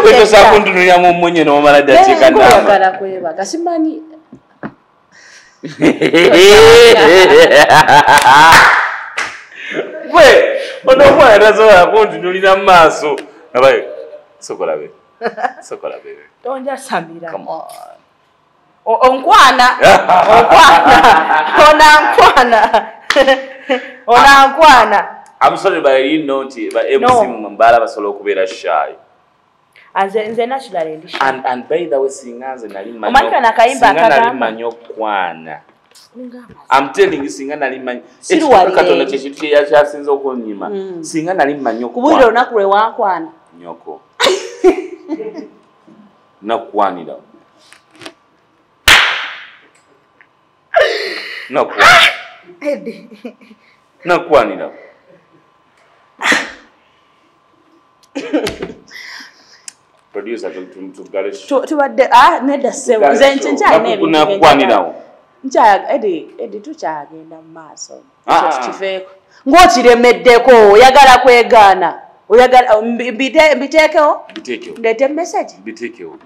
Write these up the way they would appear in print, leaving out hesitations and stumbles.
Wewe sasa kundunia mumunye no mala datika ndama. Yakala kweba kasimanyi. We ono mwana zoya kundunulira maso. Nabaye sokola be. Sokola be. Tonja samira. Come on. Onkwana. Onkwana. I'm sorry, but you know, but everything mbala basolo kubera shy. Nze naturally ndi shy. And by the way, singers nali manyo. Omanyi na kayimba nali manyo kwana. I'm telling you, singa nali manyo. Katonda kyeshitu yakyasinza okunyima. Singa nali manyo kwana. Kubulira olunaku lwe wankwana. Nyoko. Nakwanira. Nakwanira. Producer to galish. Tubadde nedda sebo. Nze nkyali n'ebintu. Nakwanirawo. Edi tukyagenda mu maaso. Kifeeko. Ng'okiremeddeko oyagala kwegaana. Oyagala mbiteekewo? Biteekewo. Ndeete message? Biteekewo.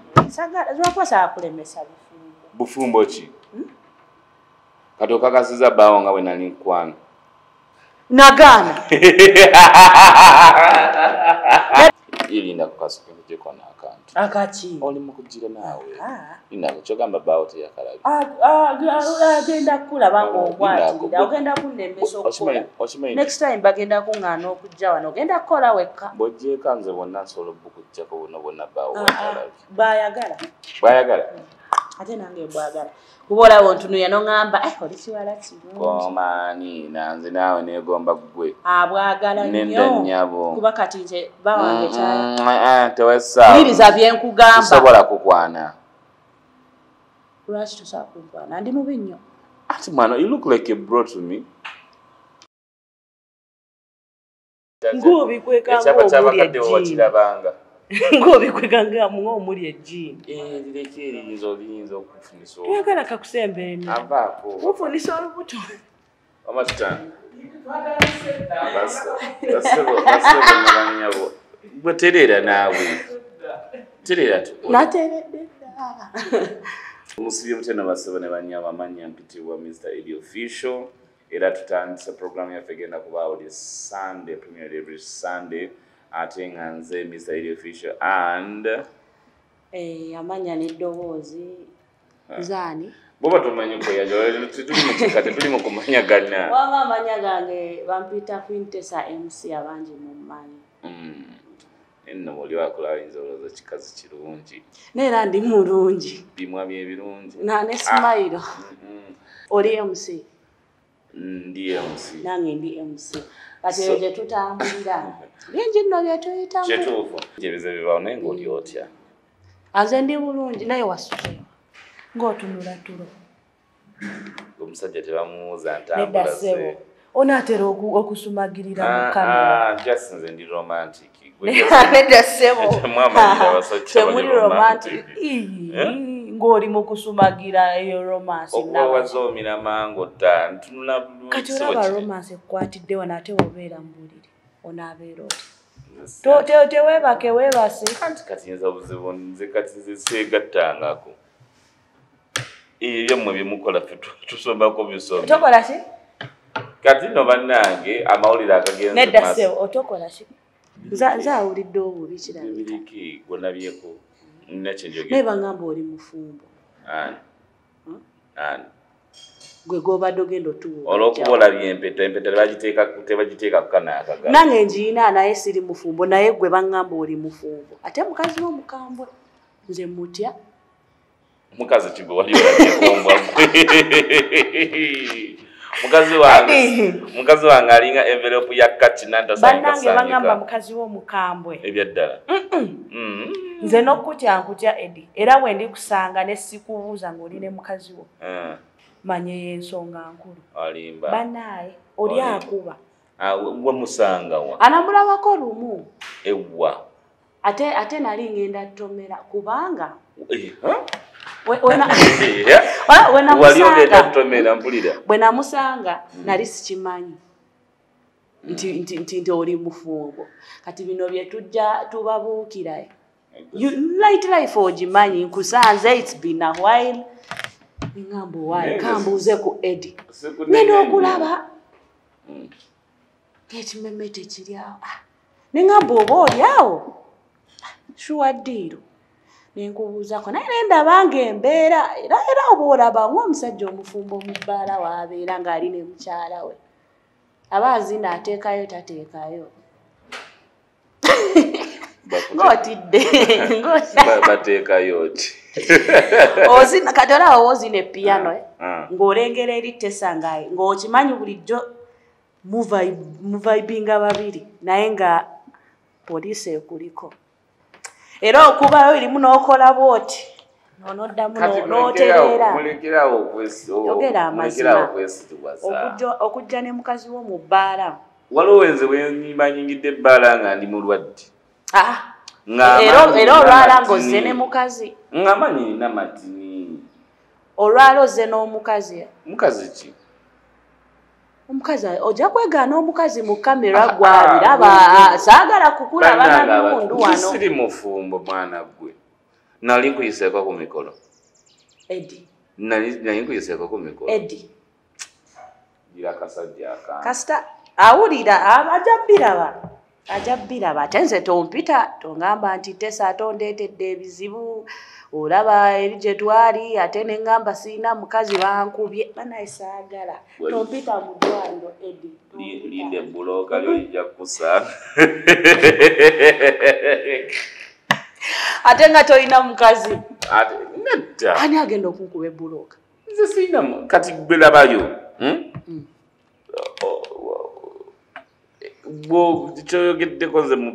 Lwakwasa kulemesa bufumbo. Bufumbo ki? Kato kakasiza bawo nga bwe nali nkwana. Nagaana. Ilinda kukasuka mujeko na akantu. Akaki. Oli mukujira nawe. Inako kyogamba bawo teyakalabi. Agenda kulaba ng'obwatira. Ogenda kunnembesa okukola. Next time bagenda kuŋŋaana okujja wano. Ogenda kukola wekka. Bw'ojjeeka nze bonna nsobola okujjako bonna bawo watalabi. Baayagala. Baayagala? Ate nange bwagala. Kuba olaba ontunuya n'oŋŋamba oli kiwala kirungi. Komaani nanze naawe neegomba ggwe. Bwagala nnyo. Nedda nnyabo. Kuba kati nze bawange kyala. Tewessa. Wuliriza bye nkugamba. Tosobola kukwana. Lwaki tosobola kunkwana? Ndi mubi nnyo. Ati mwana, you look like a bro to me. Ng'obikweka ng'omuli ejjiini. Ng'obikweka ng'omuli ejjiini. Lireki eriyinza okufunisa olubuto. Toyagala kakusembeeni. Avaako. Mufunisa olubuto. Omatita. Basebo nabanyabo. Gwe terera naawe. Terera tukola. Nateredde ddala. Musibye mutenda basebo ne banyabo amanya mpitibwa Mr. Eddie Official. Era tutandise program yaffe egenda kubaawo this Sunday, premiere every Sunday. Ate nga nze Mr. Eddie Official and amanya n'eddoboozi zaani. Boba tumanyi kweyajala tuli mu kikate tuli mu kumanya gana. Wanga amanya gange bampita Quintessa MC abangi mu mmanyi. Enno buli wakola ayinza olowooza kikazi kirungi. Neera ndi mulungi. Bimwa byebirungi. Ne smile. Oli MC. Ndi MC. Nange ndi MC. Kati eyo gye tutambulira. Bingi nno bye tuyitamu. Kyetuufu. Ebizibu bibaawo naye ng'oli otya? Nze ndi bulungi naye wasuze. Ng'otunula tulo. Omusajja tebamuwuza ntambula ze. Onaatera okusumagirira mu kamera. Just nze ndi romantic. Nedda ssebo. Temuli romantic. Ng'oli mu kusumagira eyo romance. Okubawazoomira mango dda ntunula bulungi. Kati olaba romance ekwatidde wano ate wobeera mu buliri. Onaabeera oti. Teweebake weebase. Kati nza obuzibu nze kati nze seegattangako. Ebyo mmwe byemukola ffe tusombako bisombe. Tokola ki? Kati nno bannange amawulire agagenze nedda ssebo otokola ki? Nze awulidde obubi kirabika. Biriki gonabyeko. Naye bangamba oli mufumbo. Ani. Gwe g'obadde ogenda otuwa. Olw'okuba olabye empeta tebagiteeka ku kana akagala. Nange ngiina naye siri mufumbo naye gwe bangamba oli mufumbo. Ate mukazi w'omukambwe nze mutya. Mukazi kigwe wali olabyekombwa. Mukazi wange alinga envelope ya kachina ntasanyika. Bannange bangamba mukazi w'omukambwe. Ebyaddala. Nze n'okutya Eddie. Era bwe ndi kusanga ne sikubuuza ng'oli ne mukazi wo. Manye y'ensonga nkulu. Alimba. Bannaaye oli akuba. Gwe musanga wa. Anamulabako lumu. Ewa. Ate nali ngenda tomera kubanga. Bwe namusanga nali sikimanyi nti oli mufumbo. Kati bino bye tujja tubabuukira Light life ogimanyi nkusanze it's been a while. Ngambo why kambuze ku Eddie. Neno okulaba. Ekimeme tekiri awo. Nengamba oba oli awo. Shuwa ddiiro. Nenkubuuzako naye ndaba ng'embeera era oba olaba ng'omusajja omufumbo mu bbaala w'abeera ng'ali ne mukyala we. Aba azina ateekayo tateekayo. Ng'otidde. Bateekayo ti. Ozina kati olaba ozina epiyano ng'olengera eri Tessa ng'okimanyi bulijjo muvibinga babiri naye nga poliisi ekuliko. Era okubayo erimu n'okola bw'oti n'oddamu n'otereera. Yogera amazima. Okujja ne mukazi wo mu bbaala. Waliwo nze bwe nyingidde ebbaala nga ndi mulwadde. Era olwala ng'ozze ne mukazi. Ng'amanyi nina matini. Olwala ozze n'omukazi. Mukazi ki? Omukazi ojja kwegaana omukazi mu kamera gw'abiraba. Saagala kukulaba na biwundu wano. Siri mufumbo mwana gwe. Nali nkuyiseeko ku mikolo. Eddie. Nali nkuyiseeko ku mikolo. Eddie. Gira kasajja akange. Kasita awulira ajja biraba ate nze tompita tongamba nti Tessa atondeetedde ebizibu olaba eri gye twali ate ne ngamba sirina mukazi bankubye banaye saagala tompita mu ddwaliro Eddie. Linde bulooka ly'olijja kusa. Ate nga tolina mukazi. Ate nedda. Ani agenda okunkuba ebbulooka? Nze sirina kati gwe labayo. Bo kyoyogeddeko nze mu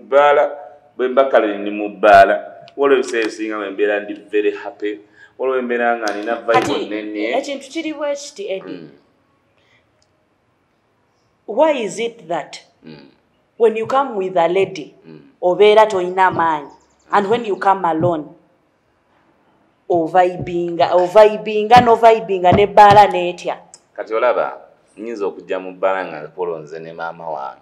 bbaala bwe mbakale ni mu bbaala waliwo ebiseera ebisinga embeera ndi very happy waliwo embeera nga nina vibe nene. Ekintu kiri bwe kiti Eddie. Why is it that when you come with a lady obeera toyina maanyi and when you come alone ovibinga n'ebbaala n'etya? Kati olaba nyinza okujja mu bbaala nga polonze ne maama wange.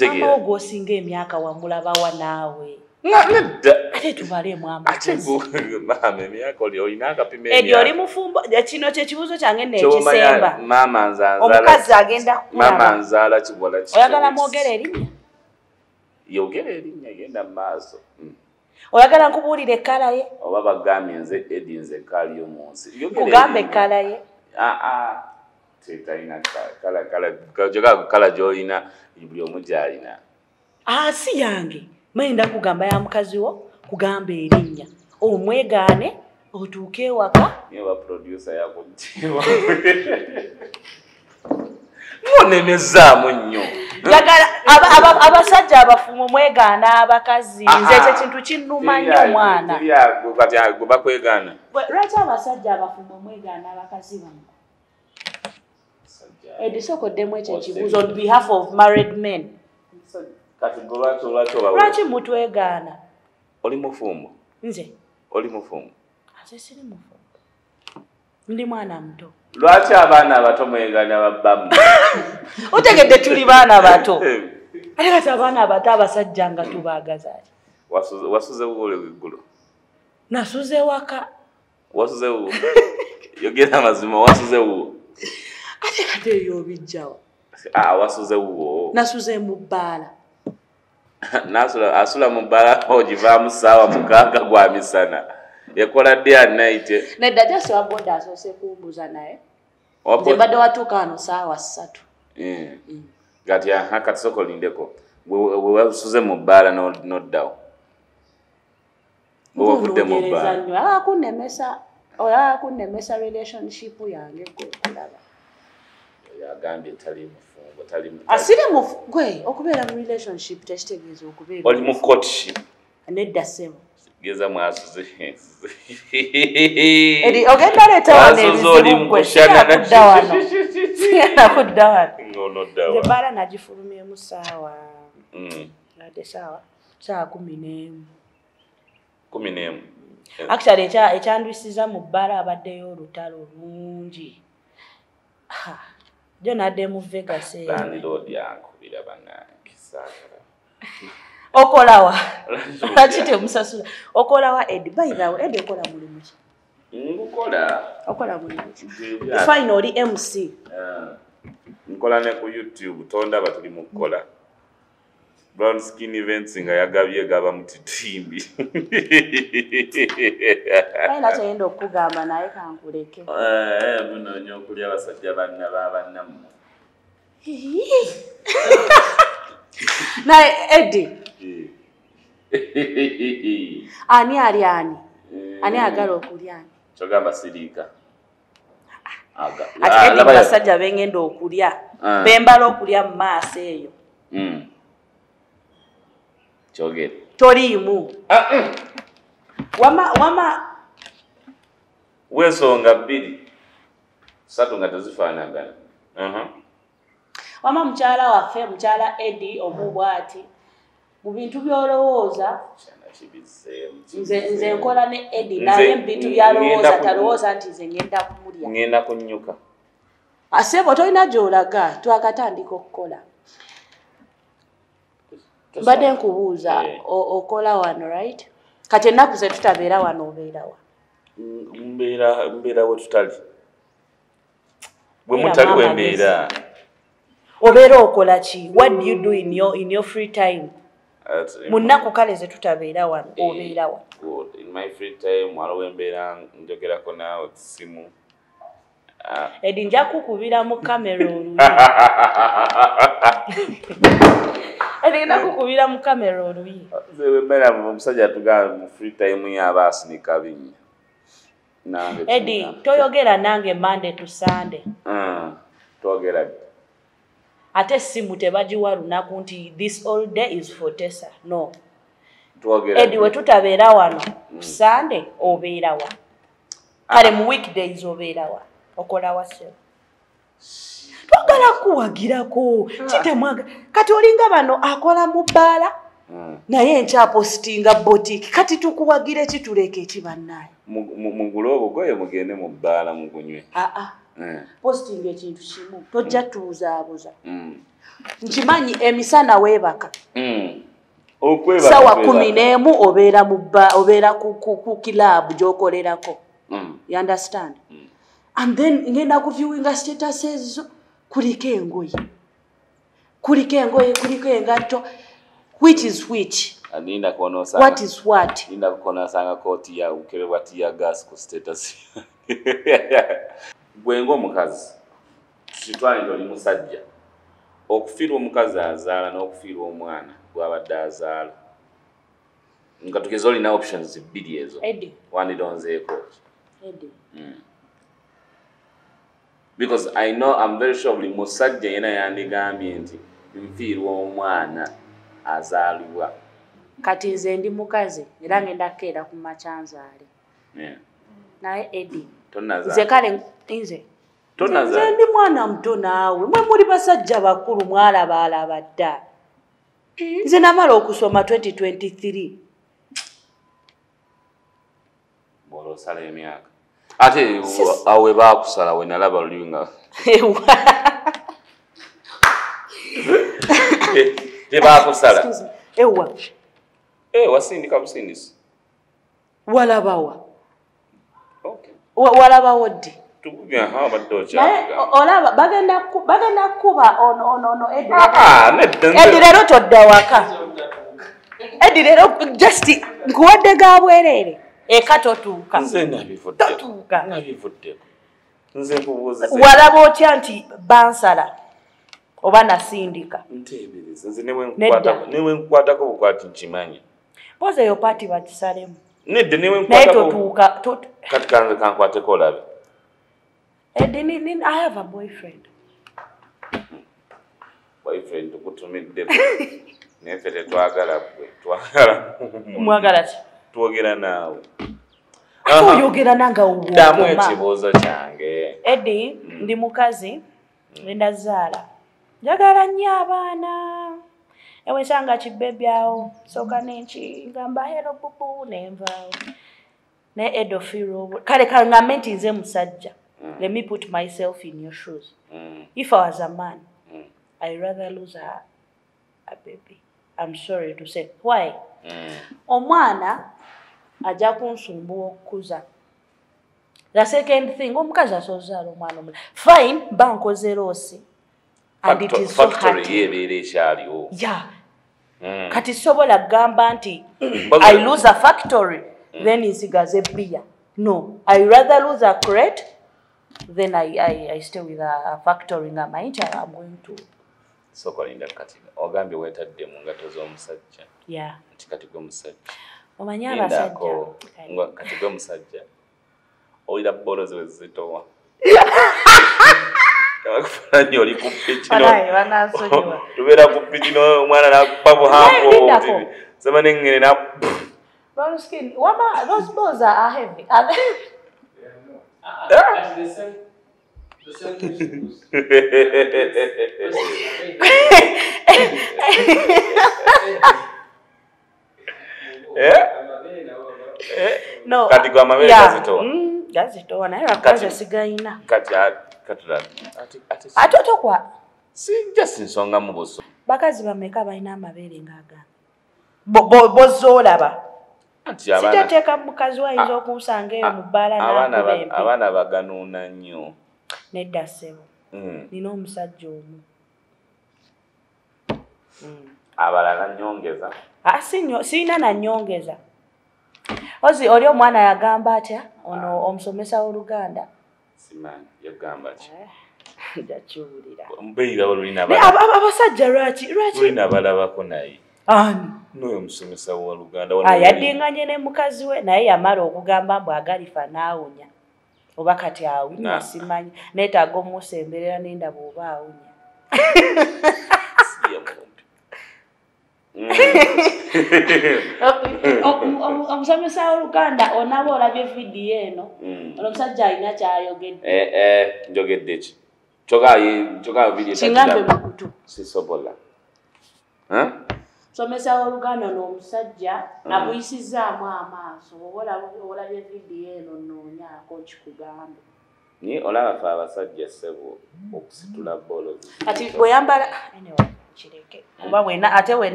Maama ogwo osinga emyaka wamulabawa naawe. Nedda. Ate tubaleemu amakazi. Maama emyaka olina akapima emyaka. Eddie oli mufumbo kino kyekibuuzo kyange neekisemba. Maama nzaala. Omukazi agenda kukulaba. Maama nzaala kibola ki. Oyagala mwogere erinnya? Yogera erinnya genda mu maaso. Oyagala nkubuulire ekkala ye? Oba bagambye nze Eddie nze kali yo mu nsi. Kugambe ekkala ye? Tetalina kala gy'olina buli omu gy'alina. Si yange mayinda kugamba ya mukazi wo kugamba erinnya omwegaane otuuke ewaka. Niye wa producer yakujjewa. Munemezzaamu nnyo. Abasajja abafumu mwegaana abakazi nze ekyo kintu kinnuma nnyo mwana. Kati gwe bakwegaana. Lwaki abasajja abafumu mwegaana abakazi bammwe? Eddie sokoddemu ekyo ekibuuzo on behalf of married men. Kati lwaki lwaki mutwegaana? Oli mufumbo? Nze? Oli mufumbo? Ate siri mufumbo. Ndi mwana muto. Lwaki abaana abato mwegaana babbamu? Otegedde tuli baana bato. Ate kati abaana abato abasajja nga tubaagazaaki. Wasuze wuule eggulo? Nasuze waka. Wasuze wuwo? Yogera amazima wasuze wuwo? Ate kati eyo obijjawa. Wasuze wuwo? Nasuze mu bbaala. Asula mu bbaala ogivaamu ssaawa 6 gwa misana. Yakola dde at night. Nedda Tessa wa boda asoose kumbuuza naye. Nze mbadde watuuka wano ssaawa 3. Kati kati sooka olindeko. We wasuze mu bbaala n'oddawo. Bwe wavudde mu bbaala. Kunnemesa relationship yange gwe kulaba. Yagambye tali mufumbo tali. Asiri gwe okubeera mu relationship tekitegeeza okubeera. Oli mu courtship. Nedda ssebo. Geza mwasuze. Eri ogenda leeta wano ebizibu gwe kudda wano. Kudda wano. Nze bbaala nagifulumyemu ssaawa. Nadde ssaawa 11. 11. Actually ekyandwisiza mu bbaala abaddeyo olutalo lungi. Jo nadde mu Vegas. Landlord yankubira bannange saagala. Okolawa. Lachite musasula. Okolawa Eddie. By the way, Eddie okola mulimu ki? Okola mulimu ki? Finally MC. Nkola ne ku YouTube tonda batuli mu kola. Brown skin events nga yagabye gaba mutitimbi. Aina tayenda okugamba naye kankuleke. Muno nyo kulya basajja banna babannamu. Naye Eddie. Ani ali ani? Ani agala okulya ani? Chogamba sirika. Ati Eddie basajja bengenda okulya. Bembala okulya mu maaso eyo. Chogere. Toriimu. Wama wensonga bbiri. Satu nga tezifaanagana. Wama mukyala waffe, mukyala Eddie omubwati. Mu bintu by'olowooza. Nze nkola ne Eddie naye bintu by'alowooza talowooza nti nze ngenda kumulya. Ngenda kunnyuka. Asebo tolina gy'olaga twakatandika okukola. Mbadde nkubuuza okola wano right? Kati ennaku ze tutabeera wano obeera wa? Mbeera we tutali. Bwe mutali we mbeera. Obeera okola ki? What do you do in your free time? Mu nnaku kale ze tutabeera wano obeera wa? In my free time waliwo embeera njogerako naawe ku ssimu. Eddie nja kukubira mu kamera oluyi. Eddie nakukubira mu kamera oluyi. Nze mbeera omusajja tugamba mu free time yaba asinika binnya. Eddie toyogera nange Monday to Sunday. Twogera. Ate simu tebagiwa lunaku nti this all day is for Tessa. No. Twogera. Eddie we tutabeera wano Sunday obeera wa? Kale mu weekdays obeera wa? Okola wase. Twagala kuwagirako. Kitemwaga. Kati olinga bano akola mu bbaala. Naye nkya postinga boutique. Kati tukuwagire kituleke ekibannaye. Mugule obugoye mugende mu bbaala mugunywe. Posting ekintu kimu. Tojja tubuzaabuza. Nkimanyi emisana weebaka. Okwebaka. Sawa 11 obeera ku kilabu gy'okolerako. You understand? And then ngenda kuviewinga statuses kuliko engoye. Kuliko engatto. Which is which? Aninda kuona osanga. What is what? Ninda kuona osanga koti ya ukerebwa tia gas ku status. Gwengo omukazi. Kitwani ndo musajja. Okufiirwa omukazi azaala n'okufiirwa omwana gwabadde azaala. Nga tugeze olina options bbiri ezo. Eddie. Wandidonzeeko. Eddie. Because I know I'm very sure buli musajja yena yandigambye nti nfiirwa omwana azaalibwa. Kati nze ndi mukazi era ngenda kukeera ku makyanzaale. Naye Eddie. Tonazaala. Nze kale nze. Tonazaala. Nze ndi mwana muto naawe. Mwe muli basajja bakulu mwalabaalaba dda. Nze namala okusoma 2023. Bolosala emyaka. Ate awe baakusala we nalaba lulinga. Tebaakusala. Ewa. Wasindika busindisi. Walabawa. Okay. Walabawo ddi. Tubugya ha baddocha. Olaba bagenda kuba ono Eddie. Eddie lero todda waka. Eddie lero just nkuwadde ga bwerere. Eka totuuka. Nze nabivudde. Totuuka. Nabivudde. Nze kubuuza. Walaba otya nti bansala oba nasindika. Ntebiriza. Nze newe nkwatako bukwati nkimanyi. Poza yo party bakisalemu. Nedde newe nkwatako. Naye totuuka. Kati kanze kankwateko olabe. Eddie, I have a boyfriend. Boyfriend tukutumidde. Nefe tetwagala bwe. Twagala. Mwagala ki? Twogera naawe. Oyogera nanga uwo. Damu ekibuuzo kyange. Eddie, ndi mukazi. Ngenda zaala. Njagala nnyo abaana. Ewe nsanga kibbebyawo. Soka n'enki. Ngamba hello bubu nenvaawo. Ne Edo firo. Kale kangambe nti nze musajja. Let me put myself in your shoes. If I was a man, I'd rather lose a baby. I'm sorry to say. Why? Omwana ajja kunsumbuwa okukuza. The second thing, omukazi asozaala omwana omulala. Fine, bankoze loosi. And it is so factory hard. yebeera ekyaliwo. Yeah. Kati sobola gamba nti I lose a factory, then nsigaze beer. No, I rather lose a crate, then I stay with a factory nga mayinti I'm going to. So kolinda kati ogambye wetadde mu ngato z'omusajja. Yeah. Nti kati gwe musajja. Omanyi abasajja. Kati gwe musajja. Oyira bolo ze zitowa. Kakufanyo oli ku pitch no. Alai banasonyiwa. Tubera ku pitch no omwana nakupapo hapo. Sema nengere na brown skin. Wama those balls are heavy. Are they? The same principles. No. Kati kwa mabele gazitowa. Gazitowa naye lwakaza sigayina. Kati katula. Atoto kwa. Sijja sinsonga mu buso. Bakazi bameka balina amabere ng'aga. Bozoolaba. Sijjateeka mukazi wayinza okunsanga eyo mu bbaala n'akuba empi. Abaana baganuuna nnyo. Nedda ssebo. Nina omusajja omu. Abalala nnyongeza. Sirina na nnyongeza. Ozi oli omwana yagamba atya ono omusomesa w'Oluganda. Simanyi yagamba ki? Jakiwulira. Mbeera olulina abasajja lwaki? Olulina balabako naye. Ani? N'oyo omusomesa w'Oluganda. Yaddinganye ne mukazi we naye yamala okugamba mbu agalifa n'awunya. Oba kati awunya simanyi. Neetaaga omusemberera n'endaba oba awunya. Omusomesa w'Oluganda onaba olabye vidiyo eno. Ono omusajja alina kyayogedde. Njogedde ki? Kyoka vidiyo kingambe mukutu. Sisobola. Omusomesa w'Oluganda ono omusajja abuyisizaamu amaaso. Olabye vidiyo eno noonyaako kikugambe. Ni olaba fe abasajja ssebo okusitula bolo. Kati bwe yambala anyway. Chireke.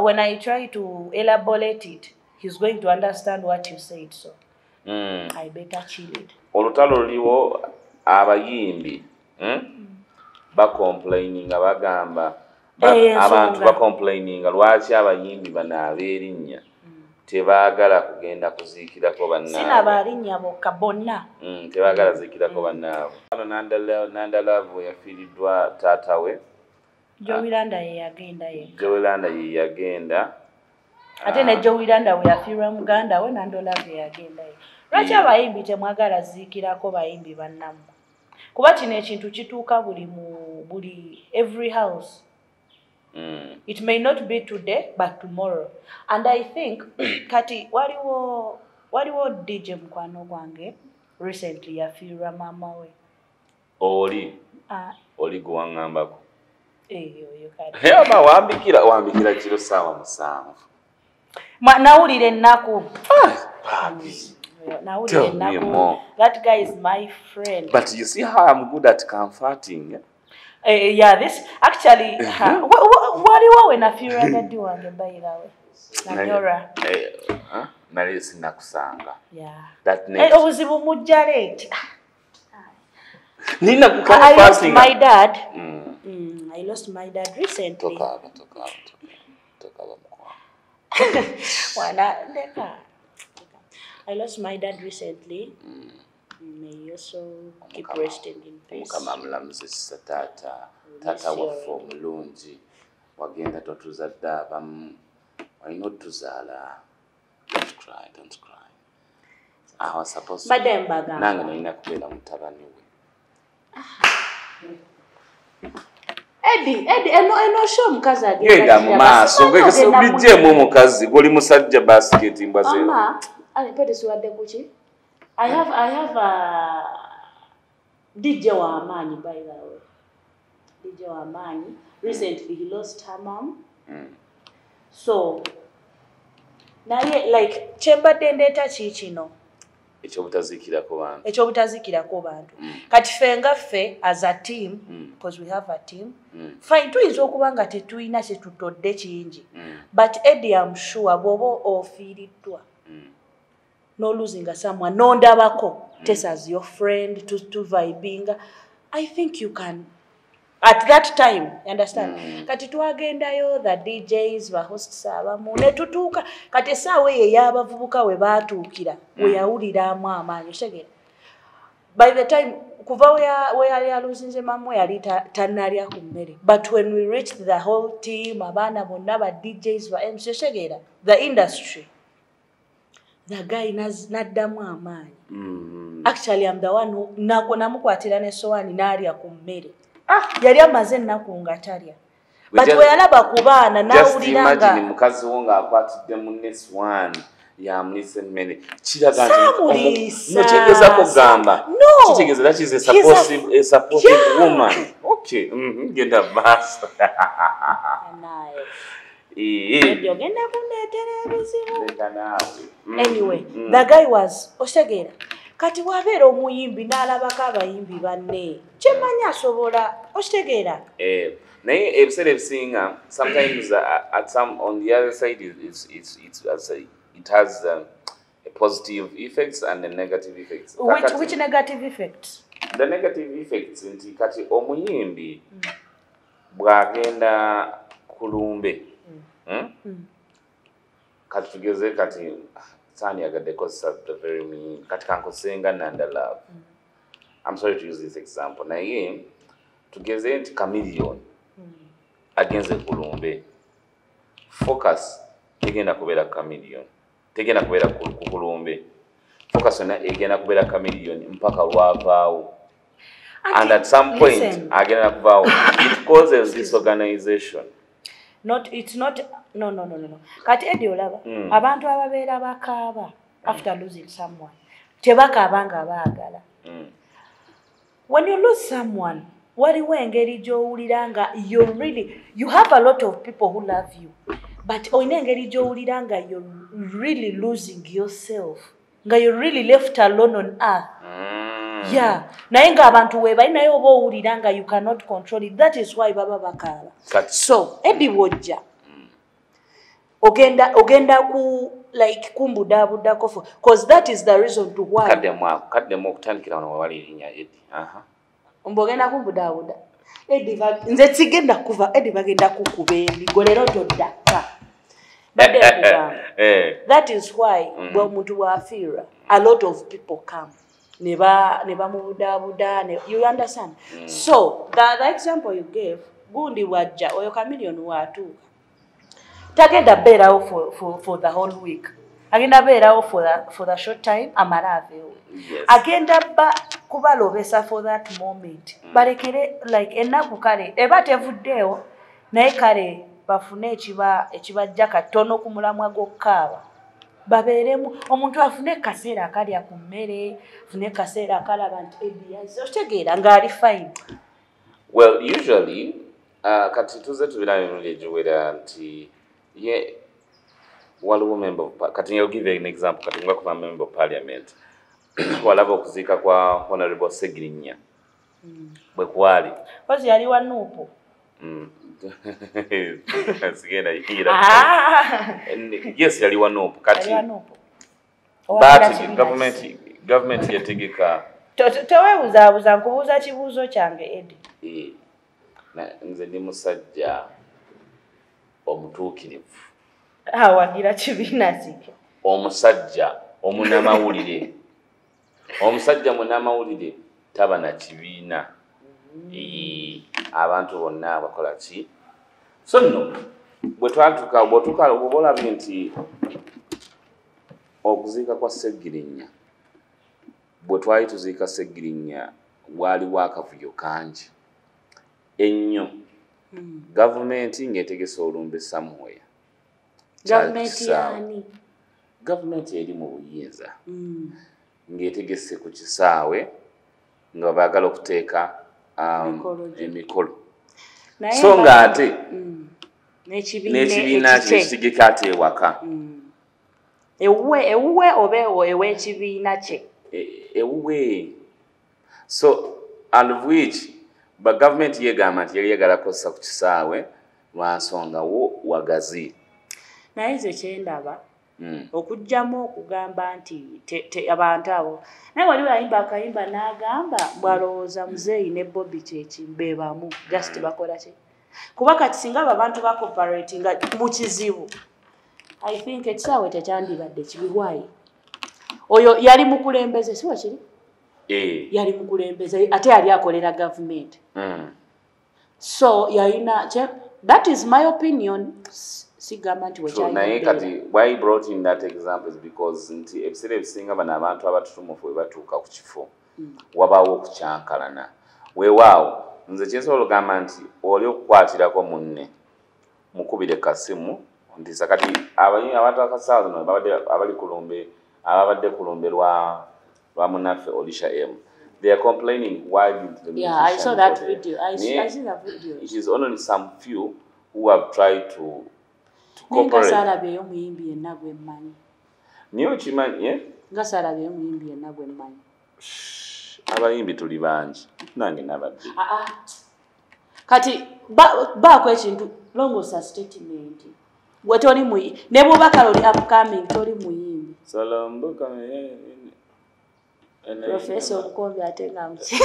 When I try to elaborate it, he's going to understand what you said, so I better chill it. Olutalo luliwo abayimbi complaining abagamba abantu complaining lwaki abayimbi bano ab'erinnya tebaagala kugenda kuziikirako bannaabwe. Sina balinnya bokka bonna. Tebaagala ziikirako bannaabwe. Nandalavu yafiiriddwa taata we. Jowilanda ye yagenda yekka. Jowilanda ye yagenda. Ate ne Jowilanda we yafiirwa muganda we Nandalavu ye yagenda ye. Lwaki abayimbi temwagala ziikirako bayimbi bannammwe? Kuba kino ekintu kituuka buli every house. It may not be today but tomorrow. And I think kati waliwo DJ mukwano gwange recently yafiirwa mama we. Oli guwangambako. Eyo kati. Hema wambikira kiro sawa 7. Nawulira ennaku. Tell me more. That guy is my friend. But you see how I'm good at comforting. Yeah, this actually. Waliwo we nafiirwa daddy wange by the way. Nanyora. Nali sinakusanga. Yeah. That next. Obuzibu mujja late. Nina I lost my dad. I lost my dad recently. Toka. I lost my dad recently. May you also keep resting in peace. Mukama mulamuzi tata waffe omulungi wagenda totuzadde abamu walina otuzaala. Don't cry. I was supposed to. Nange nalina kubeera mutabani we. Eddie, eno show mukazi agenda. Genda mu maaso, bijjemu omukazi, goli musajja basket mbwaze. Mama, pete siwadde kuki? I have a DJ Wamani by the way. DJ Wamani. Recently he lost her mom. So, naye like chemba dendeta chichino. ekyobutazikirako bantu ekyobutazikirako bantu kati ffe nga ffe as a team because we have a team fine tuyinza okuba nga tetulina kyetutodde kingi but Eddie I'm sure bw'oba ofiiriddwa no losing someone nondabako Tessa as your friend to vibing I think you can at that time you understand kati twagendayo the DJs ba hosts abamu ne tutuuka kati essaawa eyo ey'abavubuka we baatuukira we yawuliramu amaanyi otegera by the time kuva we yali aluzinze mamu yali tannalya ku mmere but when we reached the whole team abaana bonna ba DJs ba MC otegera the industry the guy naddamu amaanyi actually I'm the one who namukwatira n'essowaani n'alya ku mmere yali amaze ennaku nga talya but we yalaba ku baana n'awulira nga mukazi wo ng'akwatidde munne essowaani yamulisa emmere kiraga nti notegeeza kugamba kitegeeza that is a supportive woman okay genda maaso ogenda kundeetera ebizibu anyway the guy was otegera kati wabeera omuyimbi n'alabako abayimbi banne kyemanyi asobola okitegeera naye ebiseera ebisinga sometimes at some on the other side it has a positive effects and a negative effects. Which negative effects? The negative effects nti kati omuyimbi bwagenda kulumbe kati tugeze kati Sani agadeko the very mean kati kankosenga Nanda Love. I'm sorry to use this example. Na ye tugeze nti Chameleone against kulumbe focus tegenda kubera Chameleone tegenda kubera kulumbe focus na egenda kubera Chameleone mpaka lwavaawo and at some point agenda kuvaawo it causes disorganization. It's not no kati Eddie olaba abantu ababeera bakaaba after losing someone tebakaaba nga baagala when you lose someone waliwo engeri gy'owulira nga you have a lot of people who love you but oyina engeri gy'owulira nga you're really losing yourself nga you're really left alone on earth yeah naye ng'abantu webalinayo oba owulira nga you cannot control it that is why baba bakaaba so Eddie wojja ogenda ku like kumbudabudako for because that is the reason to why kaddemu okutandikira wano wali erinnya Eddie mbogenda kumbudabuda Eddie nze sigenda kuva Eddie bagenda kukuba endigo leero toddaka that is why bwe omuntu bw'afiirwa a lot of people come ne bamubudabuda you understand so the example you gave gundi wajja oyo Chameleone waatuuka tagenda beerawo for the whole week agenda beerawo for the short time amala aveewo agenda kubalobesa for that moment balekere like ennaku kale eba tevuddeewo naye kale bafune ekibajja katono ku mulamwa gw'okukaaba babeeremu omuntu afune kaseera akalya ku mmere afune kaseera akalaba nti Eddie otegeera ng'ali fine. Well usually kati tuze tubira emirundi egiwera nti ye waliwo member kati I'll give you an example kati ngwa kuba member of parliament walaba okuziika kwa Honorable Segirinya bwe kwali kozi yali wa Nuupu sigenda yira yes yali wa Nuupu kati but government yategeka teweebuzaabuza nkubuuza kibuuzo kyange Eddie nze ndi musajja omutuukirivu awagira kibiina kike omusajja omunamawulire omusajja munamawulire taba na kibiina abantu bonna abakola ki so nno bwe twatuuka olabye nti okuziika kwa Segirinya bwe twali tuziika Segirinya waaliwo akavuyo kangi ennyo gavumenti ng'etegese olumbe somewhere gavumenti eri mu buyinza ng'etegese ku kisaawe nga baagala okuteeka emikolo so ng'ate n'ekibiina kisigika ate ewaka ewuwe oba eweekibiina kye a way. So, and of which, but government yegama nti yali yagala kosa ku kisaawe lwa nsonga wo wagazi. Naye nze kyendaba okujjamu okugamba nti abantu abo naye wali wayimba akayimba n'agamba bw'alowooza Muzeeyi ne Bobby kyekimbe bamu just bakola ki kuba kati singa abo abantu bakoperatinga mu kizibu I think ekisaawe tekyandibadde kibiwayi oyo yali mukulembeze si wakiri yali mukulembeze ate yali akolera government so yalina that is my opinion. So naye kati why he brought in that example is because nti ebiseera ebisinga bano abantu abatutumufu bwe batuuka ku kifo wabaawo okukyankalana weewaawo nze kyensobola okugamba nti oli okukwatirako munne mukubire kasimu nti sakati abantu akasaawa zino ababadde kulumbe lwa munnaffe Olisha M. They are complaining why didn't the musician I saw that video. I see that video. It is only some few who have tried to cooperate. Nga Sarabe omuyimbi yenna gwe mmanyi. Niyo kimanyi nga Sarabe omuyimbi yenna gwe mmanyi. Abayimbi tuli bangi. Nange nabadde. Kati baako ekintu longosa statement. Gwe toli muyimbi. Ne bw'obaka oli upcoming toli muyimbi. Salomboka Professor Omukombe ate nga muki.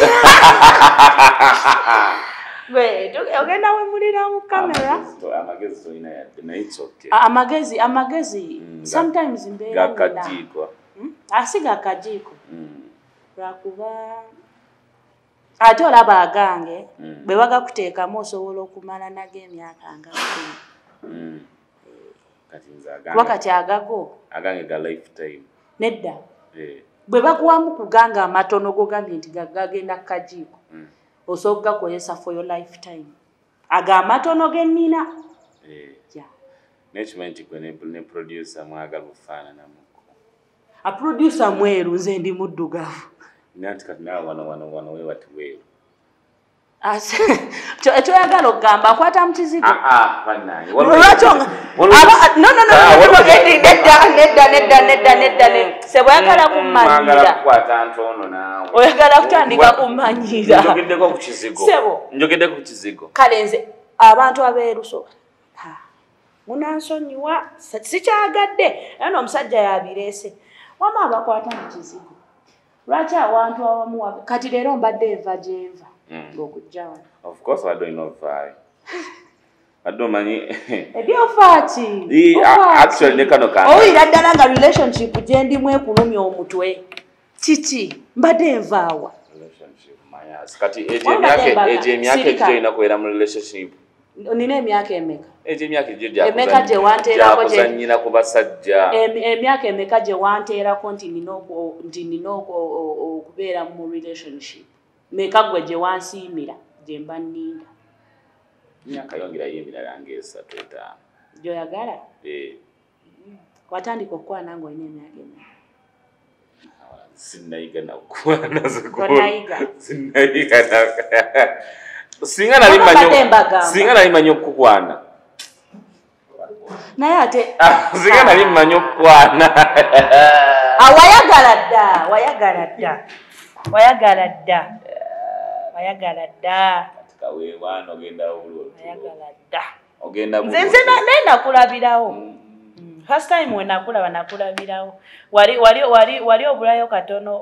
Gwe ogenda wemulira mu kamera. Amagezi tolina yadde naye it's okay. Amagezi sometimes mbeera gakajiiko. Asiga akajiiko. Lwakuba ate olaba agange bwe bagakuteekamu osobola okumala nago emyaka nga 10. Wakati agago agange ga lifetime nedda bwe bakuwamu kuganga amatono gogambye nti gagenda kukajiiko osobola kukozesa for your lifetime aga amatono gennina nekimanyi nti gwe ne producer mwagala okufaananamuko a producer mweru nze ndi muddugavu nati kati nawe wano we wati weeru ekyoyagala okugamba akwata mu kizigo bannange nedda sebwayagala kummanyira oyagala kutandika kummanyira njogeddeko ku kizigo kale nze abantu abeeruso munansonyiwa sikyagadde era n'omusajja yabireese wama abakwata mu kizigo lwaki abantu abamu kati leero mbadde enva gyenva ng'okujjawa of course I don't know why I don't many ebyofaaki actually ne kano kanga owulira ddala nga relationship gyendimu ekulumya omutwe kiki mbadde envaawa relationship mayas kati eje emyaka egyoyina kubeera mu relationship nina emyaka emeka emyaka emeka gye wanteerako gyakuzannyira ku basajja emyaka emeka gye wanteerako nti nina okubeera mu relationship meka gwe gye wansiimira gye mba nninda myaka yongerayo emirala ng'esatu etaano gyoyagala watandika okukwana ng'olina emyaka emeka sinnayiga nakukwana singa nali manyi okukukwana naye ate singa nali manyi okukwana wayagala dda kaweewaana ogenda nze nenda kulabirawo first time we nakulabirawo wali obulayo katono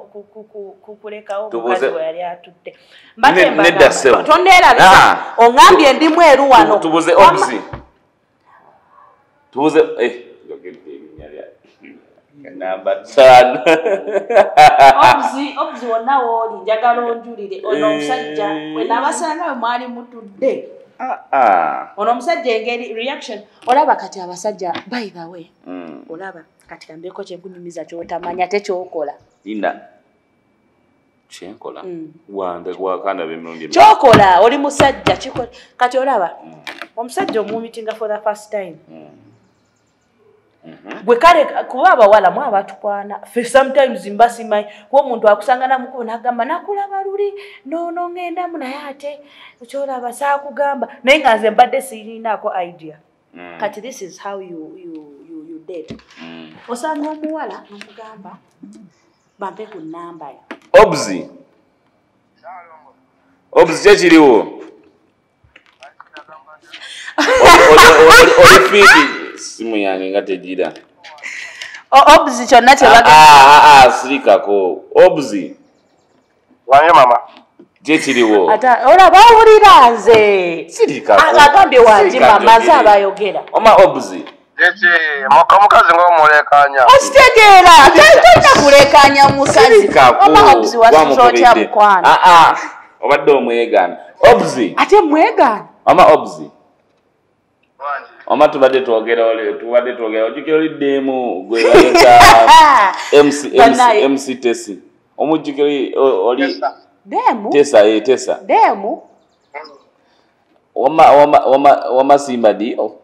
kukulekawo omukazi we yali atudde tondeerabisa ongambye ndi mweru wano tubuze namba 5 obzi wonna wooli njagala onjulire ono omusajja we nabasanga we mwali mutudde ono omusajja engeri reaction olaba kati abasajja by the way olaba kati kambeeko kyenkunyumiza kyotamanya tekyokola kyenkola wande gwakanda bemirundi kyokola oli musajja kikola kati olaba omusajja omumitinga for the first time gwe kale kuba abawala mu abatukwana fe sometimes mbasimanyi kuba omuntu akusanga namukubo n'agamba nakulaba luli noono ŋŋendamu naye ate kyolaba saakugamba naye nga nze mbadde siirinaako idea kati this is how you date osanga omuwala nomugamba bampe ku namba ya Obzi kyekiriwo olifidi simu yange nga tegira Obzi kyonna sirikako Obzi Wanye mama. kyekiriwo ata ora bawulira nze sirikako agambye wanje mama zaabayogera oma Obzi Mukazi ng'omulekanya. ositegeera tolina kulekanya mukazi oma Obzi wasuza otya mukwano obadde omwegaana Obzi ate mwegaana oma Obzi Oma tubadde twogera ojjukira oliddemu gwe bayita MC Tesi omujjukira oli Tesa demu wama Simba dio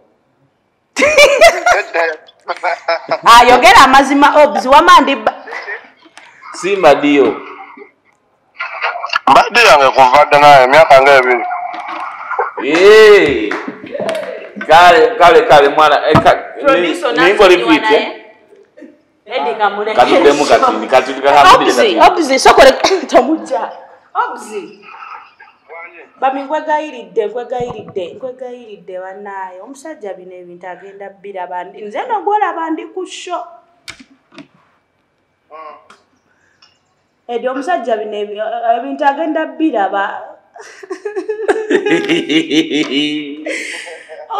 ayogera amazima Obzi wamandi Simba dio Mbadde yange kuvadde naye emyaka ng'ebiri. Kale mwana ningo lifiti katudemu katindi Obzi sokole tomujja Obzi bami nkwegayiridde bannaayo omusajja bino ebintu agenda bbira bandi nze nogwolaba ndi ku sho edi omusajja bino ebintu agenda bbira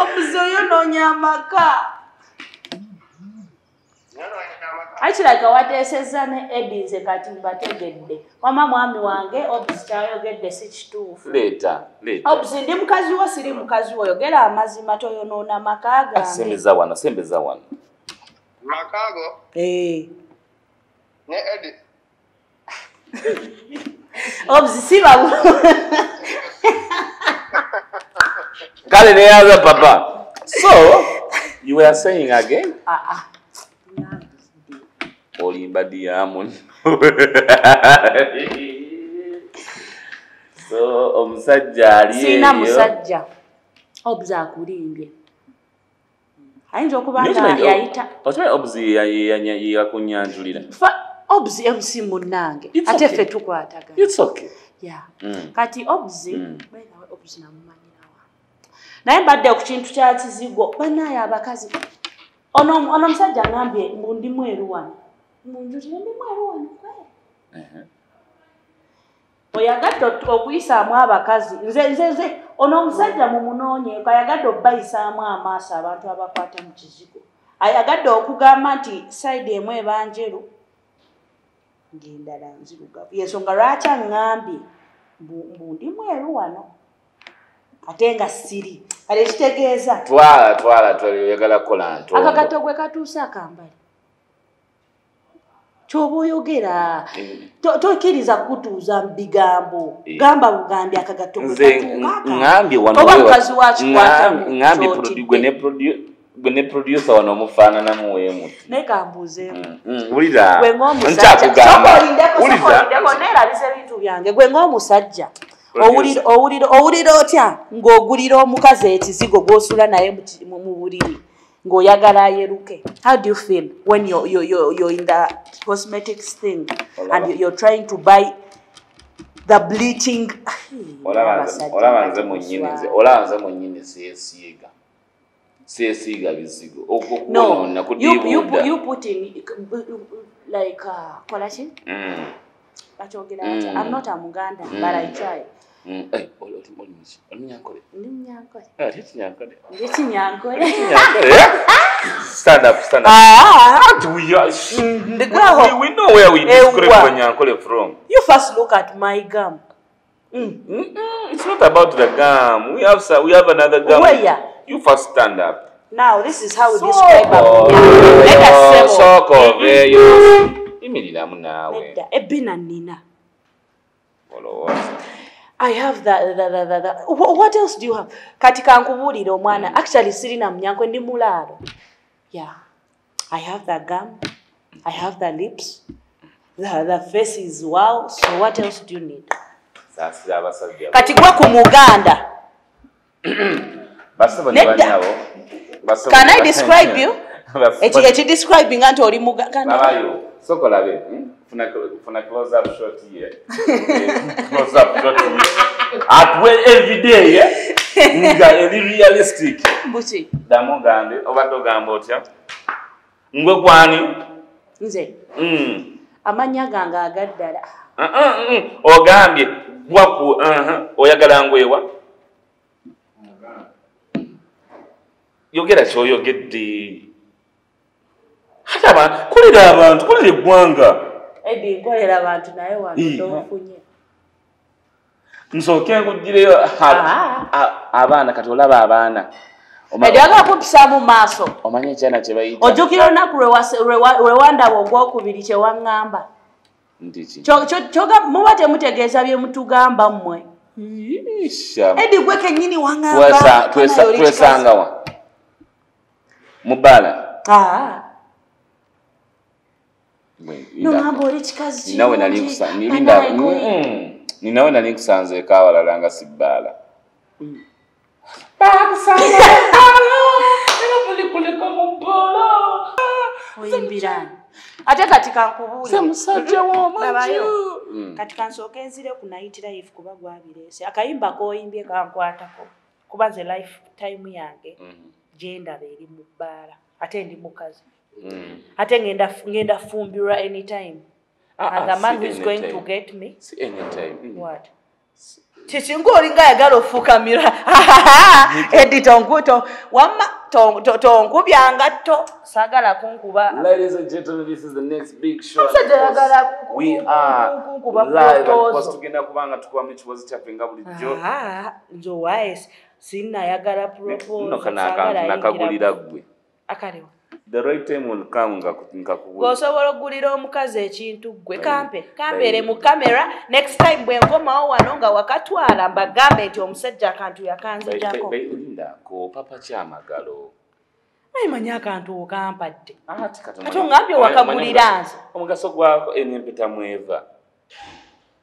Obzi oyo noonya amaka akiraga wateesezza ne Edi nze kati mbategedde wama mwami wange Obzi kyayogedde si kituufu leeta Obzi ndi mukazi wo siri mukazi wo yogera amazima toyonoona maka gange sembeza wano Makago ne Edi. Obzi siba kale neyaza papa so you were saying again olimba Diamond so omusajja ali sina musajja Obzi akulimbye ayinza okuba nga yayita okimanyi Obzi yakunyanjulira Obzi MC munnange ate ffe tukwatagana it's okay kati Obzi Obzi namumanyirawa naye mbadde ku kintu kya kizigo bannaayo abakazi ono musajja ngambye mbu ndi mweru wano munjulire ndi mweru wano oyagadde okuyisaamu abakazi nze ono omusajja mumunoonye ayagadde okubayisaamu amaaso abantu abakwata mu kizigo ayagadde okugamba nti sayidi emu ebanjeru ng'endala nzirugavu yensonga lwaki aŋŋambye mbu ndi mweru wano ate nga siri kale kitegeeza twala oyagala kukola ntondo akagato gwe katuuse akambali kyoba oyogera tokkiriza kutuuza mu bigambo gamba bugambi akagato ngambye gwe ne producer wano omufaananamu weemu naye kambuuzeemu wulira nkyakugamba neerabisa ebintu byange gwe ng'omusajja owulira otya ng'ogulira omukazi ekizigo gw'osula naye mu buliri ng'oyagala ayeruke how do you feel when you're in the cosmetics thing and you're trying to buy the bleaching olaba nze mu nnyini siyesiiga bizigo okukunoona kudiibuuda you put in like kolachi bakyogera ati I'm not a Muganda but I try Stand up. We know where we describe Nyankole from. You first look at my gum. It's not about the gum. We have another gum. Where? You first stand up. Now this is how we describe a soko imirira munawe. Ebina nina. I have the what else do you have? Katika nkubulira omwana actually sirina Munyankole ndi mulalo. Yeah. I have the gum. I have the lips. The face is wow. So what else do you need? Kati gwe ku Muganda. Can I describe you? Eti describing anti oli Muganda. Soko labe. Funa close up shot here. Close up shot here. At well every day, yeah. Nga realistic. Buchi. Damo gande obato gambo otya. Ngwe kwani? Nze. Amanya ganga agaddala. Ogambye bwaku oyagala ngwewa. Yogera kyoyogedde. Hataba kulira abantu kulira eggwanga. Edi nkolera abantu naye wano tofunye. Nsooke nkugireyo abaana kati olaba abaana. Edi agakupisa mu maaso. Omanye ekyana kye bayita. Ojjukira olunaku lwe wandaba ogwokubiri kye waŋŋamba. Ndiki. Muba temutegeeza bye mutugamba mmwe. Edi gwe kennyini waŋŋamba. Twesangawa. Mubala. Nongamba oli kikazi Ninawe nali nkusanze. Ninawe nali nkusanze ekawalala nga sibbaala. Oyimbirani. Ate kati kankubuulire. Se musajja w'omanju. Kati kansooke nzire ku Night Life kuba gwabireese. Akayimba kooyimbye kankwatako. Kuba ze lifetime yange gye ndaba eri mu bbaala. Ate ndi mukazi. Ate ngenda fumbirwa anytime. And the man who is going to get me. See anytime. What? Chisingo olinga yagala ofukamira. Edi tonkuto. Wamma tonkubyanga to. Sagala kunkuba. Ladies and gentlemen, this is the next big show. We are live. Because tugenda kubanga tukubamu ekibozi kyaffe nga bulijjo. Nze wise sinna yagala propose. No nakagulira gwe. Akalewa. The right time will come nkakugula. Osobola okugulira omukazi ekintu gwe kampeere mu kamera. Next time bwe nkomawo wano nga wakatwala mbagambe nti omusajja akantu yakanzijako. Bayindako papa kyamagalo. Manya akantu okampadde. Kati ongambye wakagulira nze. Omugaso gwako enempeta mweva.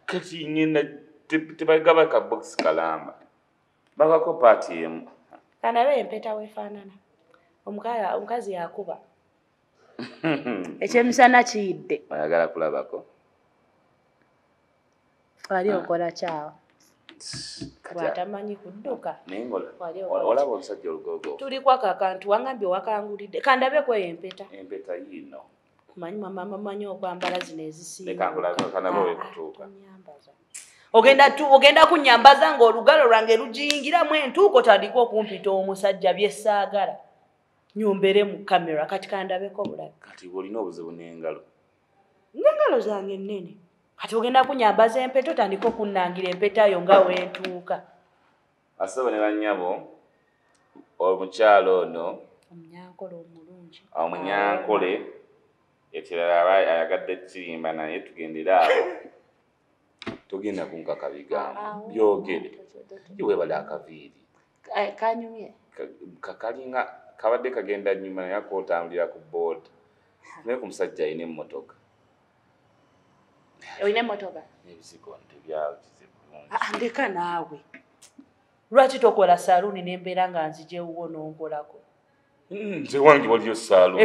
Kati ngenda tebagaba ka box kalamba. Bagako party emu. Kanabe empeta wefaanana. Omukazi yakuba. Ekyemisana kiyidde. Oyagala kulabako. Wali okola kyawa. Watamanyi kudduka. Olaba omusajja olugogo. Tuli kwako akantu wangambye wakangulidde. Kandabeko empeta. Empeta yino. Manyi mama manyi okwambala zino ezisiiga. Nekangulaga kanaba wekutuuka. Ogenda kunyambaza ng'olugalo lwange lugiyingiramu entuuko tandika okumpita omusajja bye saagala. Nyombere mu kamera kati kandabeko bulaga. Kati olina obuzibu n'engalo. N'engalo zange nnene. Kati ogenda kunyambaza empeta otandika okunnangira empeta yo nga wentuuka. Asaba ne bannyabo omukyalo ono. Omunyankole omulungi. Omunyankole ekirala ayagadde kirimba naye tugendera awo. Tugenda kunkaka bigambo. Byogere. Iwebale akaviiri. Kanyumye. Kakalinga kabadde kagenda nyuma naye akotambulira ku board. Naye ku musajja ayina emmotoka. Oyina emmotoka? N'ebizigo tebyawo kizibu. Ndeka naawe. Lwaki tokola saluuni n'embeera nga nzigyewuwo n'onkolako? Nze wange waliyo saluuni.